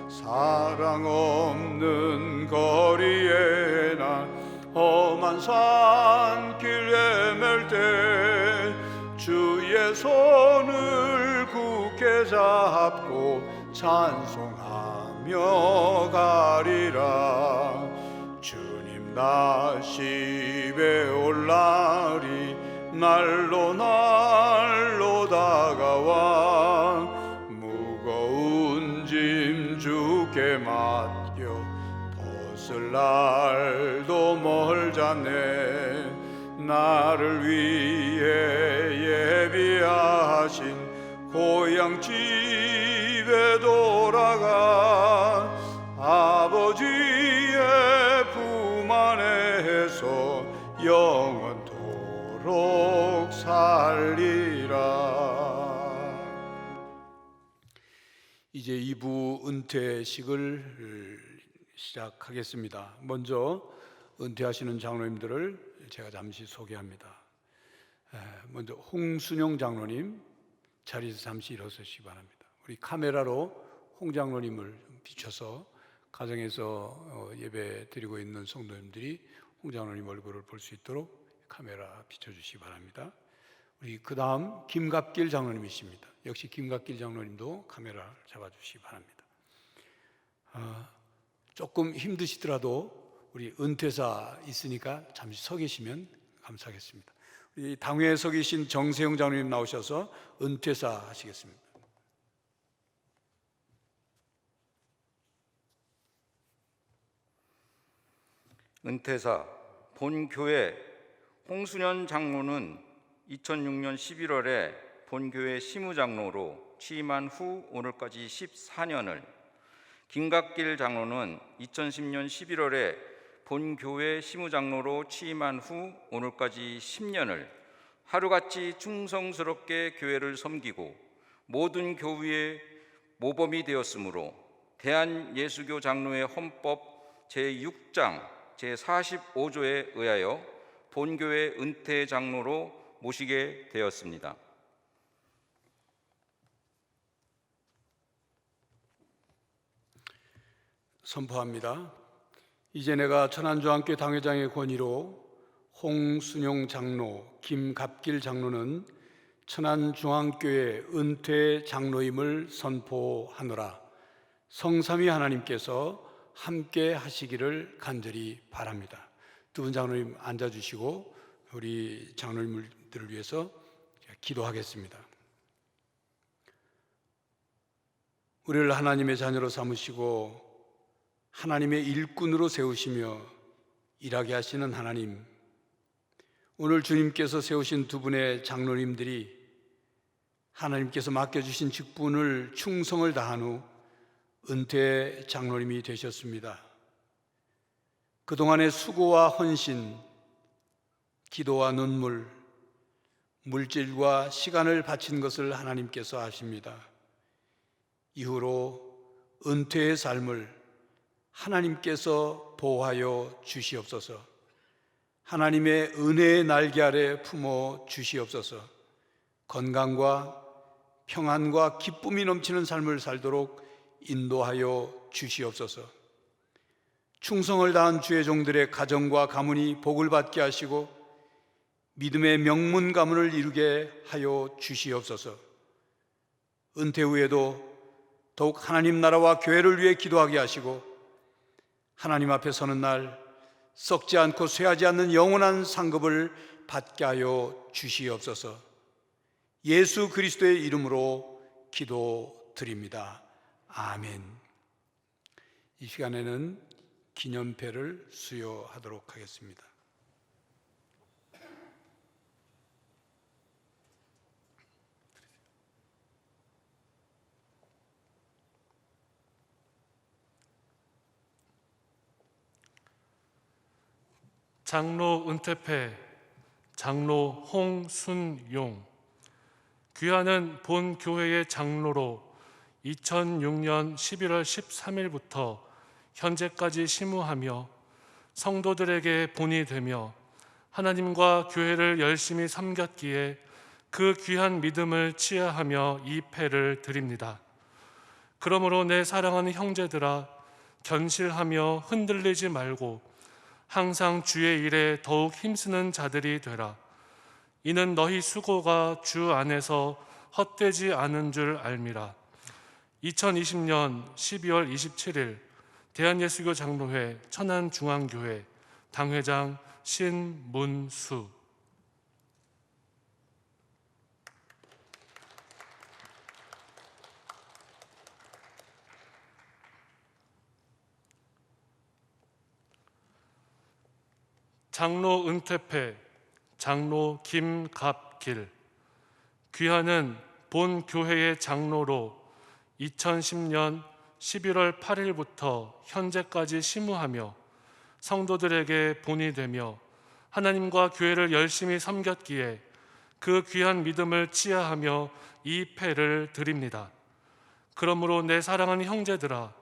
사랑 없는 거리에 나 험한 산길 헤맬 때 주의 손을 굳게 잡고 찬송하며 가리라 주님 다시 배올 날이 날로 날로 다가와 무거운 짐 주께 맡겨 벗을 날도 멀잖네 나를 위해 예비하신 고향 집에 돌아가 아버지의 품 안에서 영원토록 살리라. 이제 2부 은퇴식을 시작하겠습니다. 먼저 은퇴하시는 장로님들을 제가 잠시 소개합니다. 먼저 홍순영 장로님 자리에서 잠시 일어서시기 바랍니다. 우리 카메라로 홍 장로님을 비춰서 가정에서 예배 드리고 있는 성도님들이 홍 장로님 얼굴을 볼 수 있도록 카메라 비춰주시기 바랍니다. 우리 그 다음 김갑길 장로님이십니다. 역시 김갑길 장로님도 카메라 잡아주시기 바랍니다. 조금 힘드시더라도 우리 은퇴사 있으니까 잠시 서 계시면 감사하겠습니다. 우리 당회에 서 계신 정세영 장로님 나오셔서 은퇴사 하시겠습니다. 은퇴사 본교회 홍순현 장로는 2006년 11월에 본교회 시무장로로 취임한 후 오늘까지 14년을, 김갑길 장로는 2010년 11월에 본교회 시무장로로 취임한 후 오늘까지 10년을 하루같이 충성스럽게 교회를 섬기고 모든 교우의 모범이 되었으므로 대한예수교 장로회 헌법 제6장 제45조에 의하여 본교회 은퇴 장로로 모시게 되었습니다. 선포합니다. 이제 내가 천안중앙교회 당회장의 권위로 홍순용 장로, 김갑길 장로는 천안중앙교회 은퇴 장로임을 선포하노라. 성삼위 하나님께서 함께 하시기를 간절히 바랍니다. 두 분 장로님 앉아주시고 우리 장로님들을 위해서 기도하겠습니다. 우리를 하나님의 자녀로 삼으시고 하나님의 일꾼으로 세우시며 일하게 하시는 하나님, 오늘 주님께서 세우신 두 분의 장로님들이 하나님께서 맡겨주신 직분을 충성을 다한 후 은퇴 장로님이 되셨습니다. 그동안의 수고와 헌신, 기도와 눈물, 물질과 시간을 바친 것을 하나님께서 아십니다. 이후로 은퇴의 삶을 하나님께서 보호하여 주시옵소서. 하나님의 은혜의 날개 아래 품어 주시옵소서. 건강과 평안과 기쁨이 넘치는 삶을 살도록 인도하여 주시옵소서. 충성을 다한 주의 종들의 가정과 가문이 복을 받게 하시고 믿음의 명문 가문을 이루게 하여 주시옵소서. 은퇴 후에도 더욱 하나님 나라와 교회를 위해 기도하게 하시고 하나님 앞에 서는 날 썩지 않고 쇠하지 않는 영원한 상급을 받게 하여 주시옵소서. 예수 그리스도의 이름으로 기도드립니다. 아멘. 이 시간에는 기념패를 수여하도록 하겠습니다. 장로 은퇴패 장로 홍순용. 귀하는 본 교회의 장로로 2006년 11월 13일부터 현재까지 심우하며 성도들에게 본이 되며 하나님과 교회를 열심히 섬겼기에 그 귀한 믿음을 치하하며 이 패를 드립니다. 그러므로 내 사랑하는 형제들아, 견실하며 흔들리지 말고 항상 주의 일에 더욱 힘쓰는 자들이 되라. 이는 너희 수고가 주 안에서 헛되지 않은 줄 알미라. 2020년 12월 27일 대한예수교 장로회 천안중앙교회 당회장 신문수. 장로 은퇴패 장로 김갑길. 귀하는 본 교회의 장로로 2010년 11월 8일부터 현재까지 심우하며 성도들에게 본이 되며 하나님과 교회를 열심히 섬겼기에 그 귀한 믿음을 치하하며 이 패를 드립니다. 그러므로 내 사랑하는 형제들아,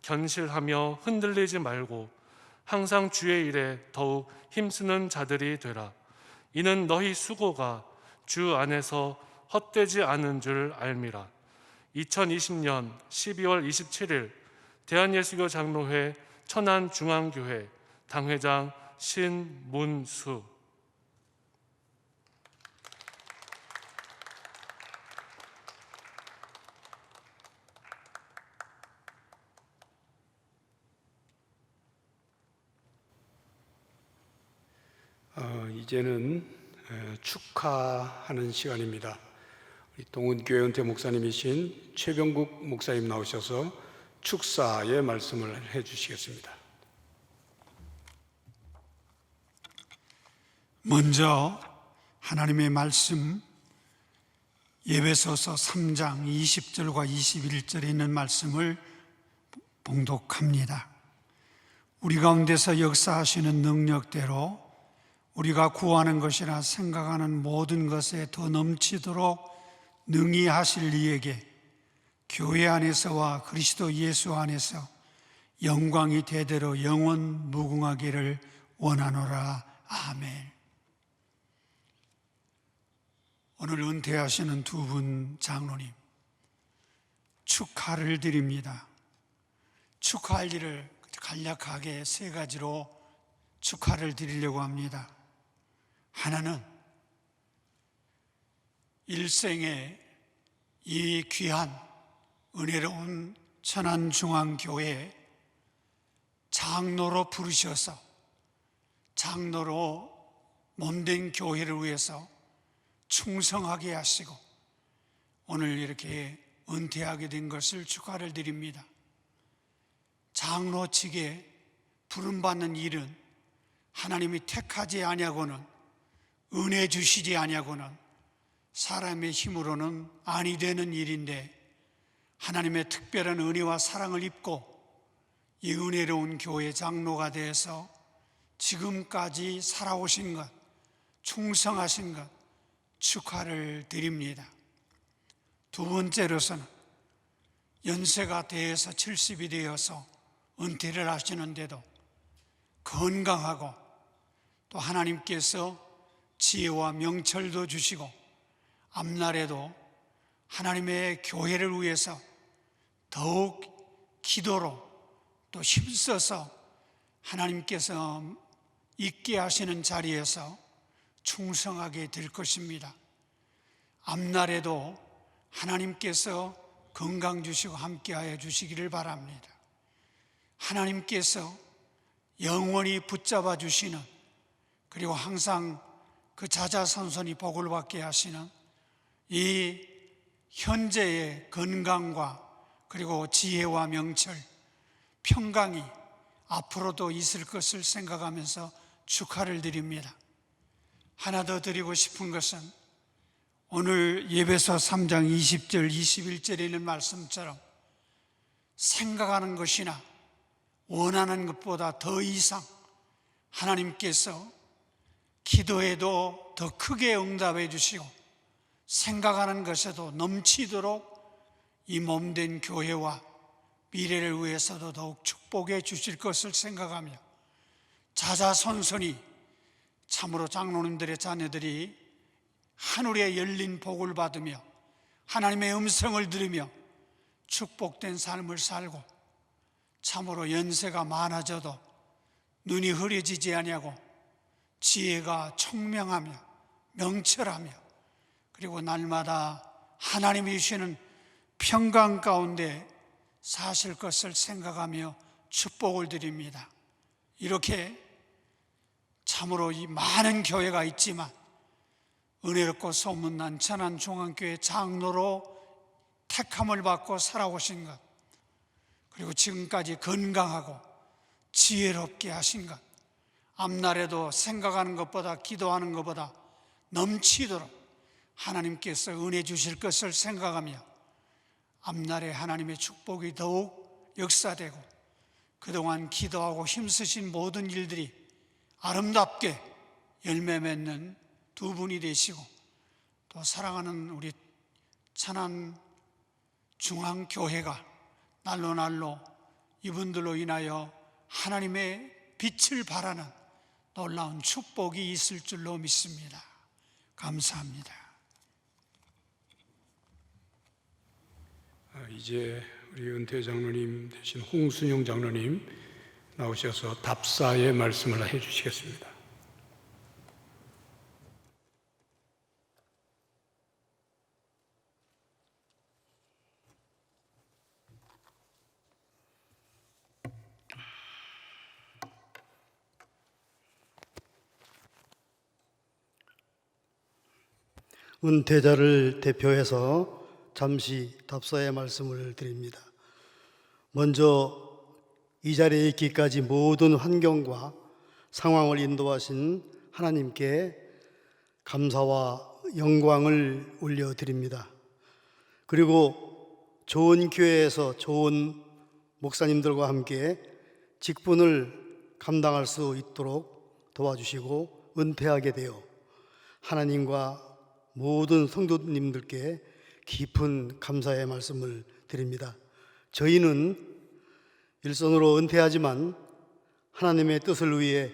견실하며 흔들리지 말고 항상 주의 일에 더욱 힘쓰는 자들이 되라. 이는 너희 수고가 주 안에서 헛되지 않은 줄 알미라. 2020년 12월 27일 대한예수교 장로회 천안중앙교회 당회장 신문수. 이제는 축하하는 시간입니다. 우리 동은교회 은퇴 목사님이신 최병국 목사님 나오셔서 축사의 말씀을 해주시겠습니다. 먼저 하나님의 말씀 에베소서 3장 20절과 21절에 있는 말씀을 봉독합니다. 우리 가운데서 역사하시는 능력대로 우리가 구하는 것이나 생각하는 모든 것에 더 넘치도록 능히 하실 이에게 교회 안에서와 그리스도 예수 안에서 영광이 대대로 영원 무궁하기를 원하노라. 아멘. 오늘 은퇴하시는 두 분 장로님 축하를 드립니다. 축하할 일을 간략하게 세 가지로 축하를 드리려고 합니다. 하나는 일생에 이 귀한 은혜로운 천안중앙교회 장로로 부르셔서 장로로 몸된 교회를 위해서 충성하게 하시고 오늘 이렇게 은퇴하게 된 것을 축하를 드립니다. 장로 측에 부름받는 일은 하나님이 택하지 아니하고는 은혜 주시지 아니하고는 사람의 힘으로는 아니 되는 일인데 하나님의 특별한 은혜와 사랑을 입고 이 은혜로운 교회 장로가 되어서 지금까지 살아오신 것, 충성하신 것 축하를 드립니다. 두 번째로서는 연세가 대해서 70이 되어서 은퇴를 하시는데도 건강하고 또 하나님께서 지혜와 명철도 주시고 앞날에도 하나님의 교회를 위해서 더욱 기도로 또 힘써서 하나님께서 있게 하시는 자리에서 충성하게 될 것입니다. 앞날에도 하나님께서 건강 주시고 함께하여 주시기를 바랍니다. 하나님께서 영원히 붙잡아 주시는, 그리고 항상 그 자자손손이 복을 받게 하시는 이 현재의 건강과 그리고 지혜와 명철, 평강이 앞으로도 있을 것을 생각하면서 축하를 드립니다. 하나 더 드리고 싶은 것은 오늘 예배서 3장 20절 21절에 있는 말씀처럼 생각하는 것이나 원하는 것보다 더 이상 하나님께서 기도에도 더 크게 응답해 주시고 생각하는 것에도 넘치도록 이 몸된 교회와 미래를 위해서도 더욱 축복해 주실 것을 생각하며 자자손손이 참으로 장로님들의 자녀들이 하늘에 열린 복을 받으며 하나님의 음성을 들으며 축복된 삶을 살고 참으로 연세가 많아져도 눈이 흐려지지 아니하고 지혜가 총명하며 명철하며 그리고 날마다 하나님이 주시는 평강 가운데 사실 것을 생각하며 축복을 드립니다. 이렇게 참으로 이 많은 교회가 있지만 은혜롭고 소문난 천안중앙교회 장로로 택함을 받고 살아오신 것, 그리고 지금까지 건강하고 지혜롭게 하신 것, 앞날에도 생각하는 것보다 기도하는 것보다 넘치도록 하나님께서 은혜 주실 것을 생각하며 앞날에 하나님의 축복이 더욱 역사되고 그동안 기도하고 힘쓰신 모든 일들이 아름답게 열매 맺는 두 분이 되시고 또 사랑하는 우리 천안 중앙교회가 날로 날로 이분들로 인하여 하나님의 빛을 발하는 놀라운 축복이 있을 줄로 믿습니다. 감사합니다. 이제 우리 은퇴 장로님 대신 홍순영 장로님 나오셔서 답사의 말씀을 해 주시겠습니다. 은퇴자를 대표해서 잠시 답사의 말씀을 드립니다. 먼저 이 자리에 있기까지 모든 환경과 상황을 인도하신 하나님께 감사와 영광을 올려드립니다. 그리고 좋은 교회에서 좋은 목사님들과 함께 직분을 감당할 수 있도록 도와주시고 은퇴하게 되어 하나님과 모든 성도님들께 깊은 감사의 말씀을 드립니다. 저희는 일선으로 은퇴하지만 하나님의 뜻을 위해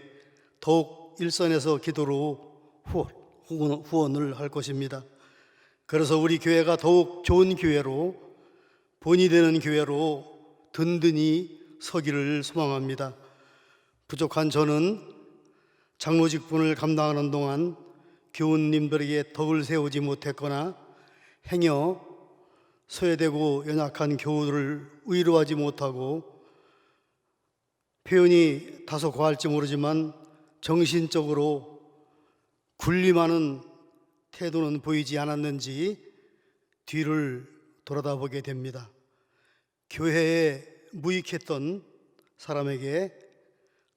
더욱 일선에서 기도로 후원을 할 것입니다. 그래서 우리 교회가 더욱 좋은 교회로, 본이 되는 교회로 든든히 서기를 소망합니다. 부족한 저는 장로 직분을 감당하는 동안 교우님들에게 덕을 세우지 못했거나 행여 소외되고 연약한 교우들을 위로하지 못하고 표현이 다소 과할지 모르지만 정신적으로 군림하는 태도는 보이지 않았는지 뒤를 돌아다보게 됩니다. 교회에 무익했던 사람에게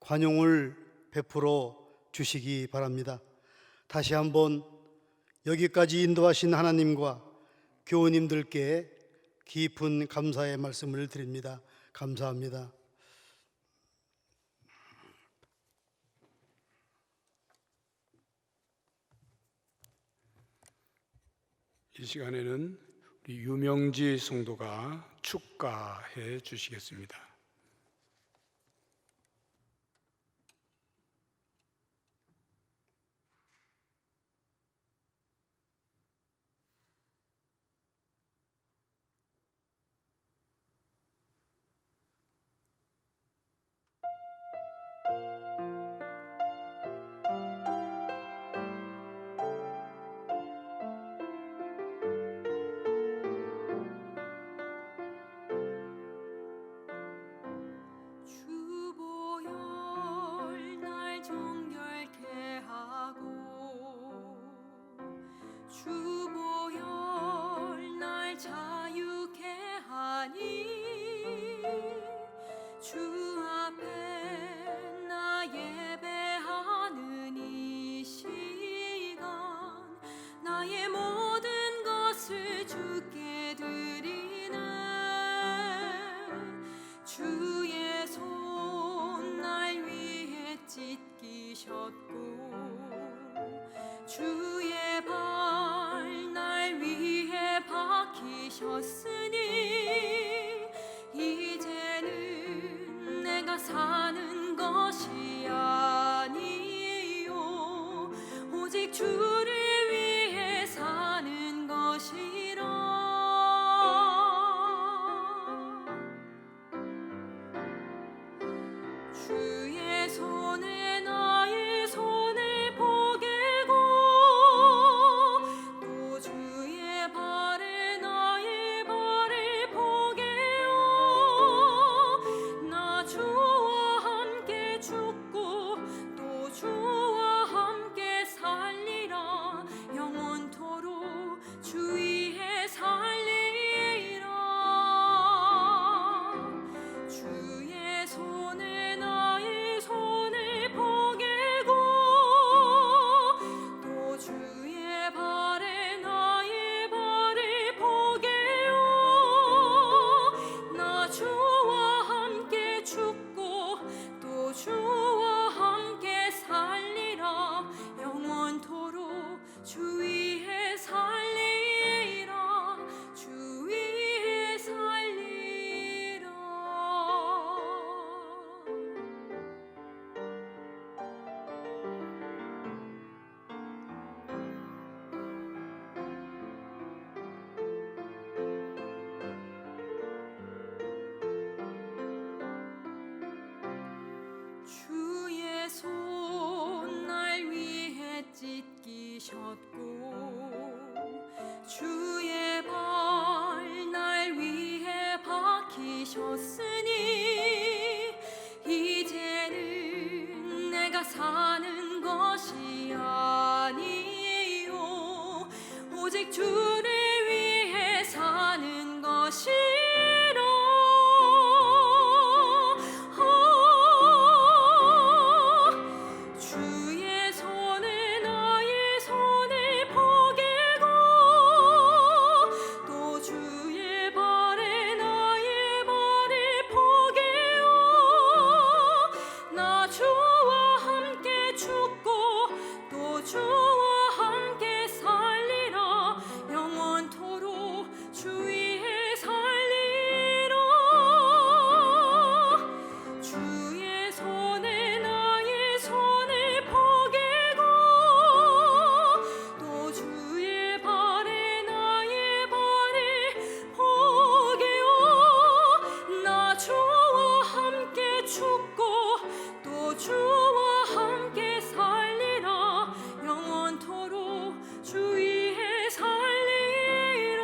관용을 베풀어 주시기 바랍니다. 다시 한번 여기까지 인도하신 하나님과 교우님들께 깊은 감사의 말씀을 드립니다. 감사합니다. 이 시간에는 우리 유명지 성도가 축가해 주시겠습니다. 주보혈 날 정결케 하고 주보혈 날 자유케 하니 주 앞에 나 예배하는 이 시간 나의 모든 것을 주께 드리네 주의 손 날 위해 찢기셨고 주의 발 날 위해 박히셨으니 이제는 내가 사는 것이 아니요 오직 주를 위해 사는 것이라 주의 손에 나의 손을 포개고 또 주의 발에 나의 발을 포개어 나 주와 함께 죽고 또 주와 함께 살리라 영원토록 주 위에 살리라 주의 손에 나의 손을 포개고 또 주의 발에 나의 발을 포개어 나 주와 함께 죽고 또 주와 함께 살리라 영원토록 주 위에 살리라 주 위에 살리라 주의 손 날 위해 찢기셨고 주의 발 날 위해 박히셨으니 이제는 내가 사는 것이 아니요 오직 주를 위해 사는 것이라 주의 손에 나의 손을 포개고 또 주의 발에 나의 발을 포개어 나 주와 함께 죽고 또 주와 함께 살리라 영원토록 주 위에 살리라 주의 손에 나의 손을 포개고 또 주의 발에 나의 발을 포개어 나 주와 함께 죽고 또 주와 함께 살리라 영원토록 주 위에 살리라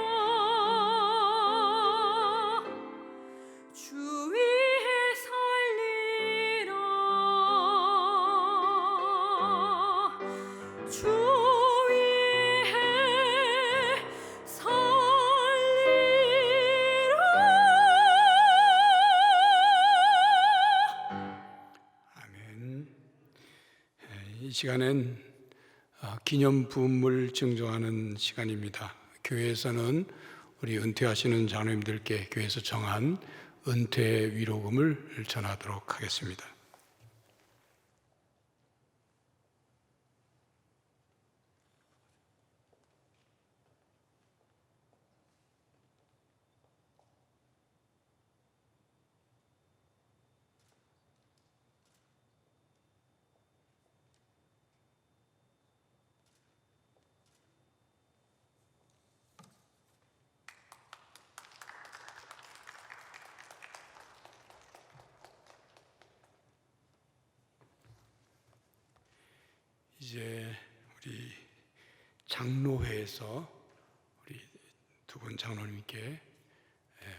주 위에 살리라 주 위에 살리라 아멘. 이 시간엔 기념 부음을 증정하는 시간입니다. 교회에서는 우리 은퇴하시는 장로님들께 교회에서 정한 은퇴 위로금을 전하도록 하겠습니다. 이제 우리 장로회에서 우리 두 분 장로님께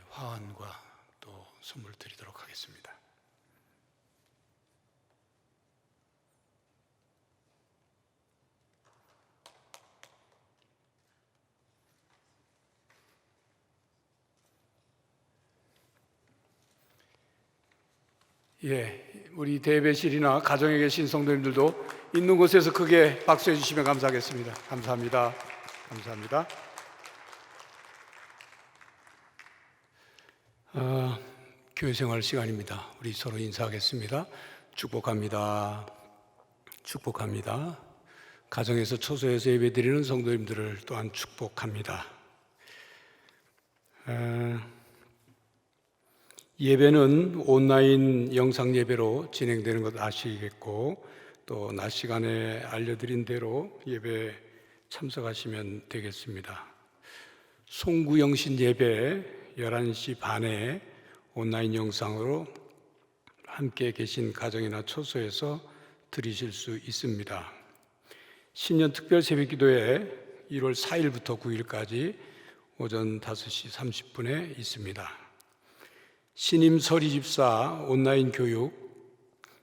화환과 또 선물 드리도록 하겠습니다. 우리 대배실이나 가정에 계신 성도님들도 있는 곳에서 크게 박수해 주시면 감사하겠습니다. 감사합니다. 감사합니다. 교회 생활 시간입니다. 우리 서로 인사하겠습니다. 축복합니다. 축복합니다. 가정에서 초소에서 예배드리는 성도님들을 또한 축복합니다. 예배는 온라인 영상 예배로 진행되는 것 아시겠고, 또 낮 시간에 알려드린 대로 예배 참석하시면 되겠습니다. 송구영신 예배 11시 반에 온라인 영상으로 함께 계신 가정이나 초소에서 들으실 수 있습니다. 신년 특별 새벽기도회 1월 4일부터 9일까지 오전 5시 30분에 있습니다. 신임 서리집사 온라인 교육,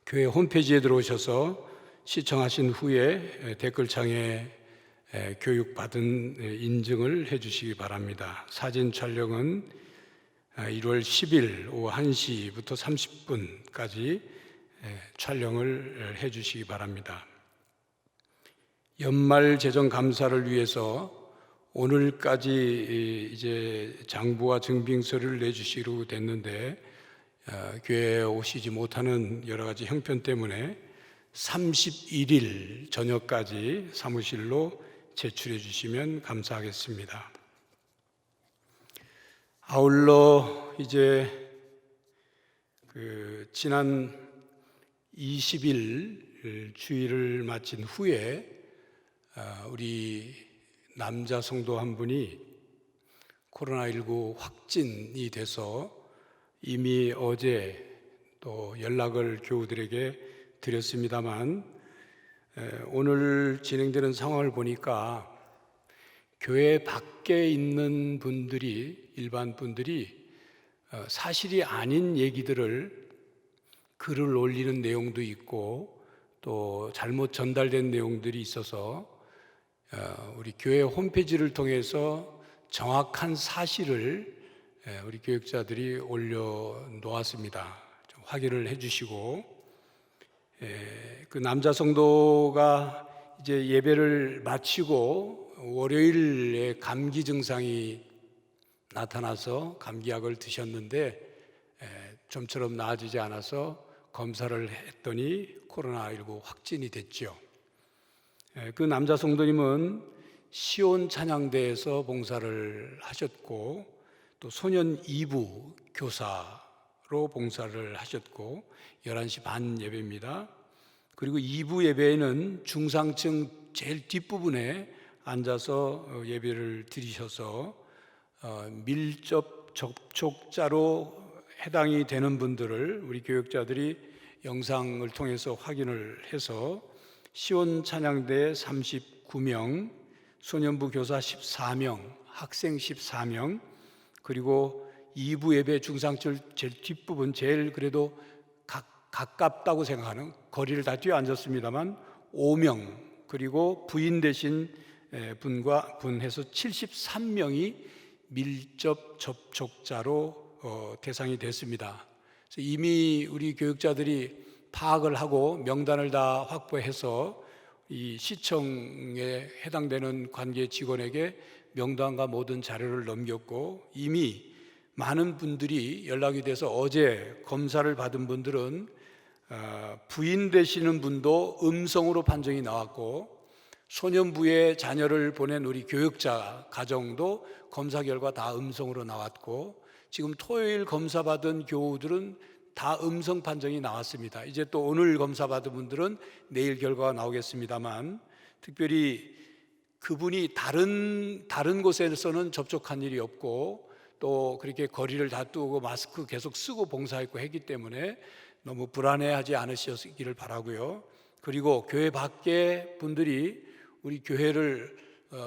교회 홈페이지에 들어오셔서 시청하신 후에 댓글창에 교육받은 인증을 해주시기 바랍니다. 사진 촬영은 1월 10일 오후 1시부터 30분까지 촬영을 해주시기 바랍니다. 연말 재정 감사를 위해서 오늘까지 이제 장부와 증빙서를 내주시기로 됐는데 교회에 오시지 못하는 여러 가지 형편 때문에 31일 저녁까지 사무실로 제출해 주시면 감사하겠습니다. 아울러 이제 지난 20일 주일을 마친 후에 우리 남자 성도 한 분이 코로나19 확진이 돼서 이미 어제 또 연락을 교우들에게 드렸습니다만 오늘 진행되는 상황을 보니까 교회 밖에 있는 분들이, 일반 분들이 사실이 아닌 얘기들을 글을 올리는 내용도 있고 또 잘못 전달된 내용들이 있어서 우리 교회 홈페이지를 통해서 정확한 사실을 우리 교육자들이 올려놓았습니다. 좀 확인을 해주시고, 그 남자 성도가 이제 예배를 마치고 월요일에 감기 증상이 나타나서 감기약을 드셨는데 좀처럼 나아지지 않아서 검사를 했더니 코로나19 확진이 됐죠. 그 남자 성도님은 시온 찬양대에서 봉사를 하셨고 또 소년 2부 교사로 봉사를 하셨고 11시 반 예배입니다. 그리고 2부 예배에는 중상층 제일 뒷부분에 앉아서 예배를 드리셔서 밀접 접촉자로 해당이 되는 분들을 우리 교육자들이 영상을 통해서 확인을 해서 시온 찬양대 39명, 소년부 교사 14명, 학생 14명, 그리고 2부 예배 중상층 제일 뒷부분 제일 그래도 가깝다고 생각하는, 거리를 다 뛰어 앉았습니다만 5명, 그리고 부인 되신 분 해서 73명이 밀접 접촉자로 대상이 됐습니다. 그래서 이미 우리 교육자들이 파악을 하고 명단을 다 확보해서 이 시청에 해당되는 관계 직원에게 명단과 모든 자료를 넘겼고, 이미 많은 분들이 연락이 돼서 어제 검사를 받은 분들은 부인 되시는 분도 음성으로 판정이 나왔고, 소년부에 자녀를 보낸 우리 교육자 가정도 검사 결과 다 음성으로 나왔고, 지금 토요일 검사 받은 교우들은 다 음성 판정이 나왔습니다. 이제 또 오늘 검사 받은 분들은 내일 결과가 나오겠습니다만, 특별히 그분이 다른 곳에서는 접촉한 일이 없고 또 그렇게 거리를 다 두고 마스크 계속 쓰고 봉사했고 했기 때문에 너무 불안해하지 않으시기를 바라고요. 그리고 교회 밖의 분들이 우리 교회를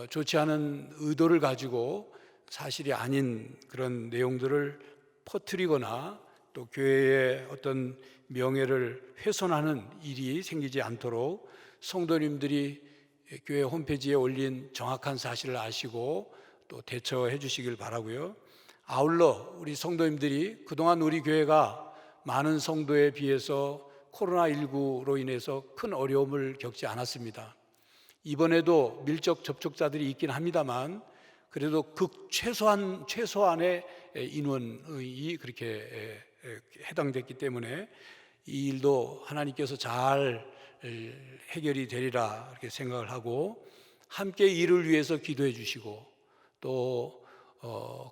좋지 않은 의도를 가지고 사실이 아닌 그런 내용들을 퍼뜨리거나 또 교회의 어떤 명예를 훼손하는 일이 생기지 않도록 성도님들이 교회 홈페이지에 올린 정확한 사실을 아시고 또 대처해 주시길 바라고요. 아울러 우리 성도님들이 그동안 우리 교회가 많은 성도에 비해서 코로나19로 인해서 큰 어려움을 겪지 않았습니다. 이번에도 밀접 접촉자들이 있긴 합니다만 그래도 최소한의 인원이 그렇게 해당됐기 때문에 이 일도 하나님께서 잘 해결이 되리라 이렇게 생각을 하고 함께 이를 위해서 기도해 주시고 또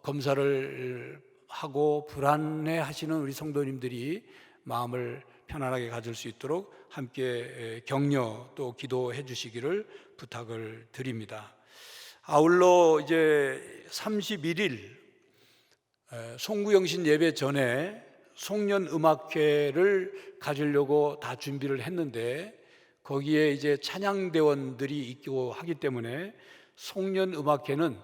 검사를 하고 불안해 하시는 우리 성도님들이 마음을 편안하게 가질 수 있도록 함께 격려 또 기도해 주시기를 부탁을 드립니다. 아울러 이제 31일 송구영신 예배 전에 송년음악회를 가지려고 다 준비를 했는데 거기에 이제 찬양대원들이 있고 하기 때문에 송년음악회는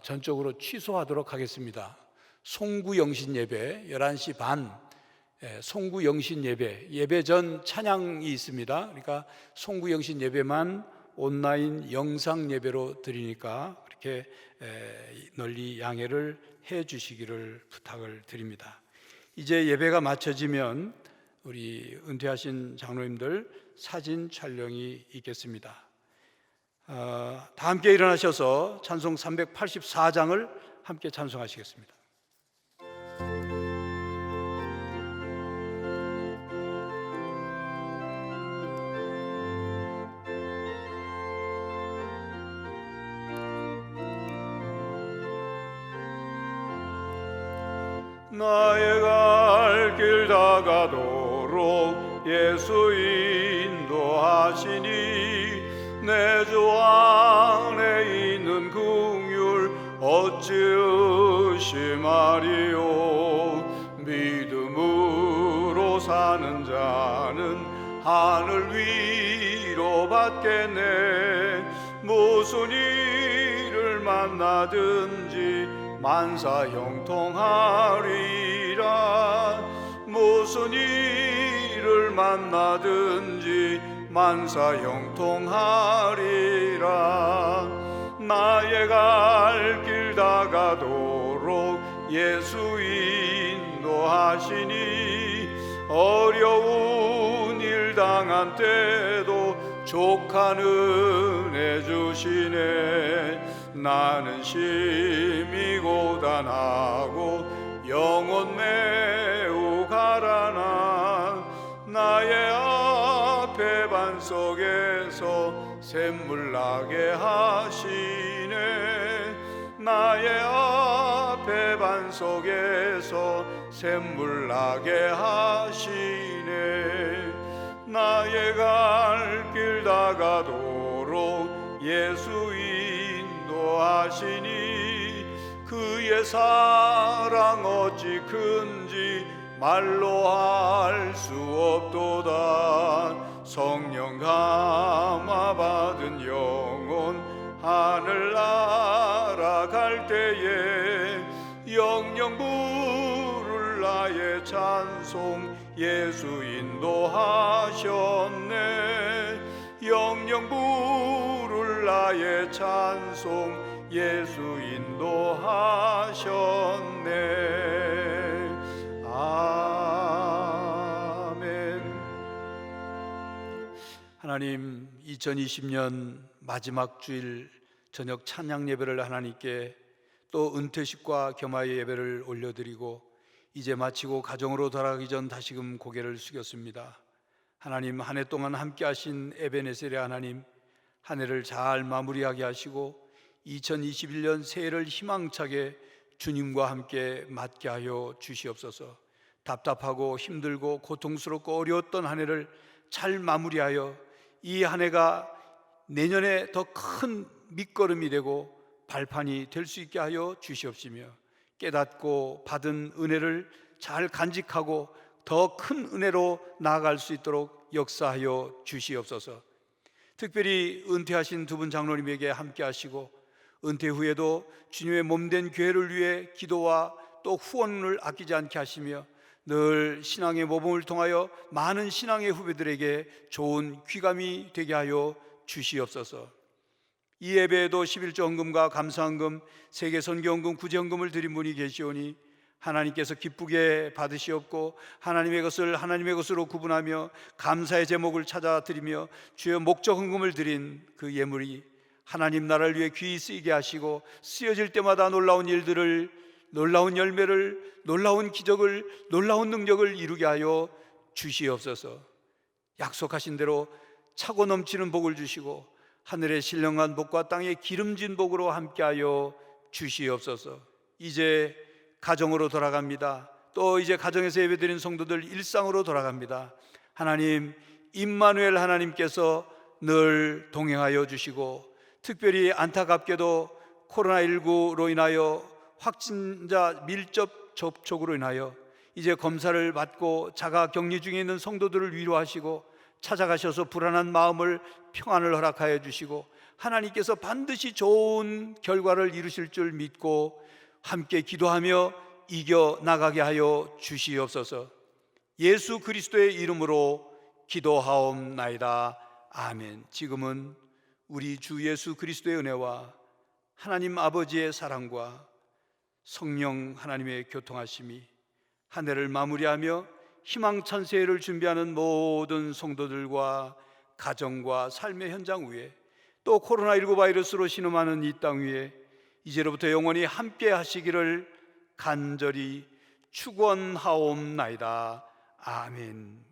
전적으로 취소하도록 하겠습니다. 송구영신 예배 11시 반 송구영신 예배 전 찬양이 있습니다. 그러니까 송구영신 예배만 온라인 영상 예배로 드리니까 그렇게 널리 양해를 해 주시기를 부탁을 드립니다. 이제 예배가 마쳐지면 우리 은퇴하신 장로님들 사진 촬영이 있겠습니다. 다 함께 일어나셔서 찬송 384장을 함께 찬송하시겠습니다. 나의 갈 길 다가도록 예수 인도하시니 내 주 안에 있는 긍휼 어찌 의심하리요. 믿음으로 사는 자는 하늘 위로 받겠네. 무슨 일을 만나든지 만사 형통하리라. 무슨 일을 만나든지 만사 형통하리라. 나의 갈 길 다가도록 예수 인도하시니 어려운 일 당한 때도 족한 은혜 주시네. 나는 심히 고단하고 영혼 매우 가라나. 나의 앞에 반석에서 샘물 나게 하시네. 나의 앞에 반석에서 샘물 나게 하시네. 나의 갈 길 다가도록 예수 인도하시니 그의 사랑 어찌 큰지 말로 할 수 없도다. 성령 감화 받은 영혼 하늘 날아갈 때에 영영 부를 나의 찬송 예수 인도하셨네. 영영 부를 나의 찬송 예수 인도하셨네. 아멘. 하나님, 2020년 마지막 주일 저녁 찬양 예배를 하나님께 또 은퇴식과 겸하의 예배를 올려드리고 이제 마치고 가정으로 돌아가기 전 다시금 고개를 숙였습니다. 하나님, 한 해 동안 함께 하신 에베네셀의 하나님, 한 해를 잘 마무리하게 하시고 2021년 새해를 희망차게 주님과 함께 맞게 하여 주시옵소서. 답답하고 힘들고 고통스럽고 어려웠던 한 해를 잘 마무리하여 이 한 해가 내년에 더 큰 밑거름이 되고 발판이 될 수 있게 하여 주시옵시며 깨닫고 받은 은혜를 잘 간직하고 더 큰 은혜로 나아갈 수 있도록 역사하여 주시옵소서. 특별히 은퇴하신 두 분 장로님에게 함께 하시고 은퇴 후에도 주님의 몸된 교회를 위해 기도와 또 후원을 아끼지 않게 하시며 늘 신앙의 모범을 통하여 많은 신앙의 후배들에게 좋은 귀감이 되게 하여 주시옵소서. 이 예배에도 11조 헌금과 감사헌금, 세계선교헌금, 구제헌금을 드린 분이 계시오니 하나님께서 기쁘게 받으시옵고 하나님의 것을 하나님의 것으로 구분하며 감사의 제목을 찾아 드리며 주여 목적 헌금을 드린 그 예물이 하나님 나라를 위해 귀히 쓰이게 하시고 쓰여질 때마다 놀라운 일들을, 놀라운 열매를, 놀라운 기적을, 놀라운 능력을 이루게 하여 주시옵소서. 약속하신 대로 차고 넘치는 복을 주시고 하늘의 신령한 복과 땅의 기름진 복으로 함께하여 주시옵소서. 이제 가정으로 돌아갑니다. 또 이제 가정에서 예배드린 성도들 일상으로 돌아갑니다. 하나님, 임마누엘 하나님께서 늘 동행하여 주시고 특별히 안타깝게도 코로나19로 인하여 확진자 밀접 접촉으로 인하여 이제 검사를 받고 자가 격리 중에 있는 성도들을 위로하시고 찾아가셔서 불안한 마음을 평안을 허락하여 주시고 하나님께서 반드시 좋은 결과를 이루실 줄 믿고 함께 기도하며 이겨 나가게 하여 주시옵소서. 예수 그리스도의 이름으로 기도하옵나이다. 아멘. 지금은 우리 주 예수 그리스도의 은혜와 하나님 아버지의 사랑과 성령 하나님의 교통하심이 한 해를 마무리하며 희망찬 새해를 준비하는 모든 성도들과 가정과 삶의 현장 위에 또 코로나19 바이러스로 신음하는 이 땅 위에 이제로부터 영원히 함께 하시기를 간절히 축원하옵나이다. 아멘.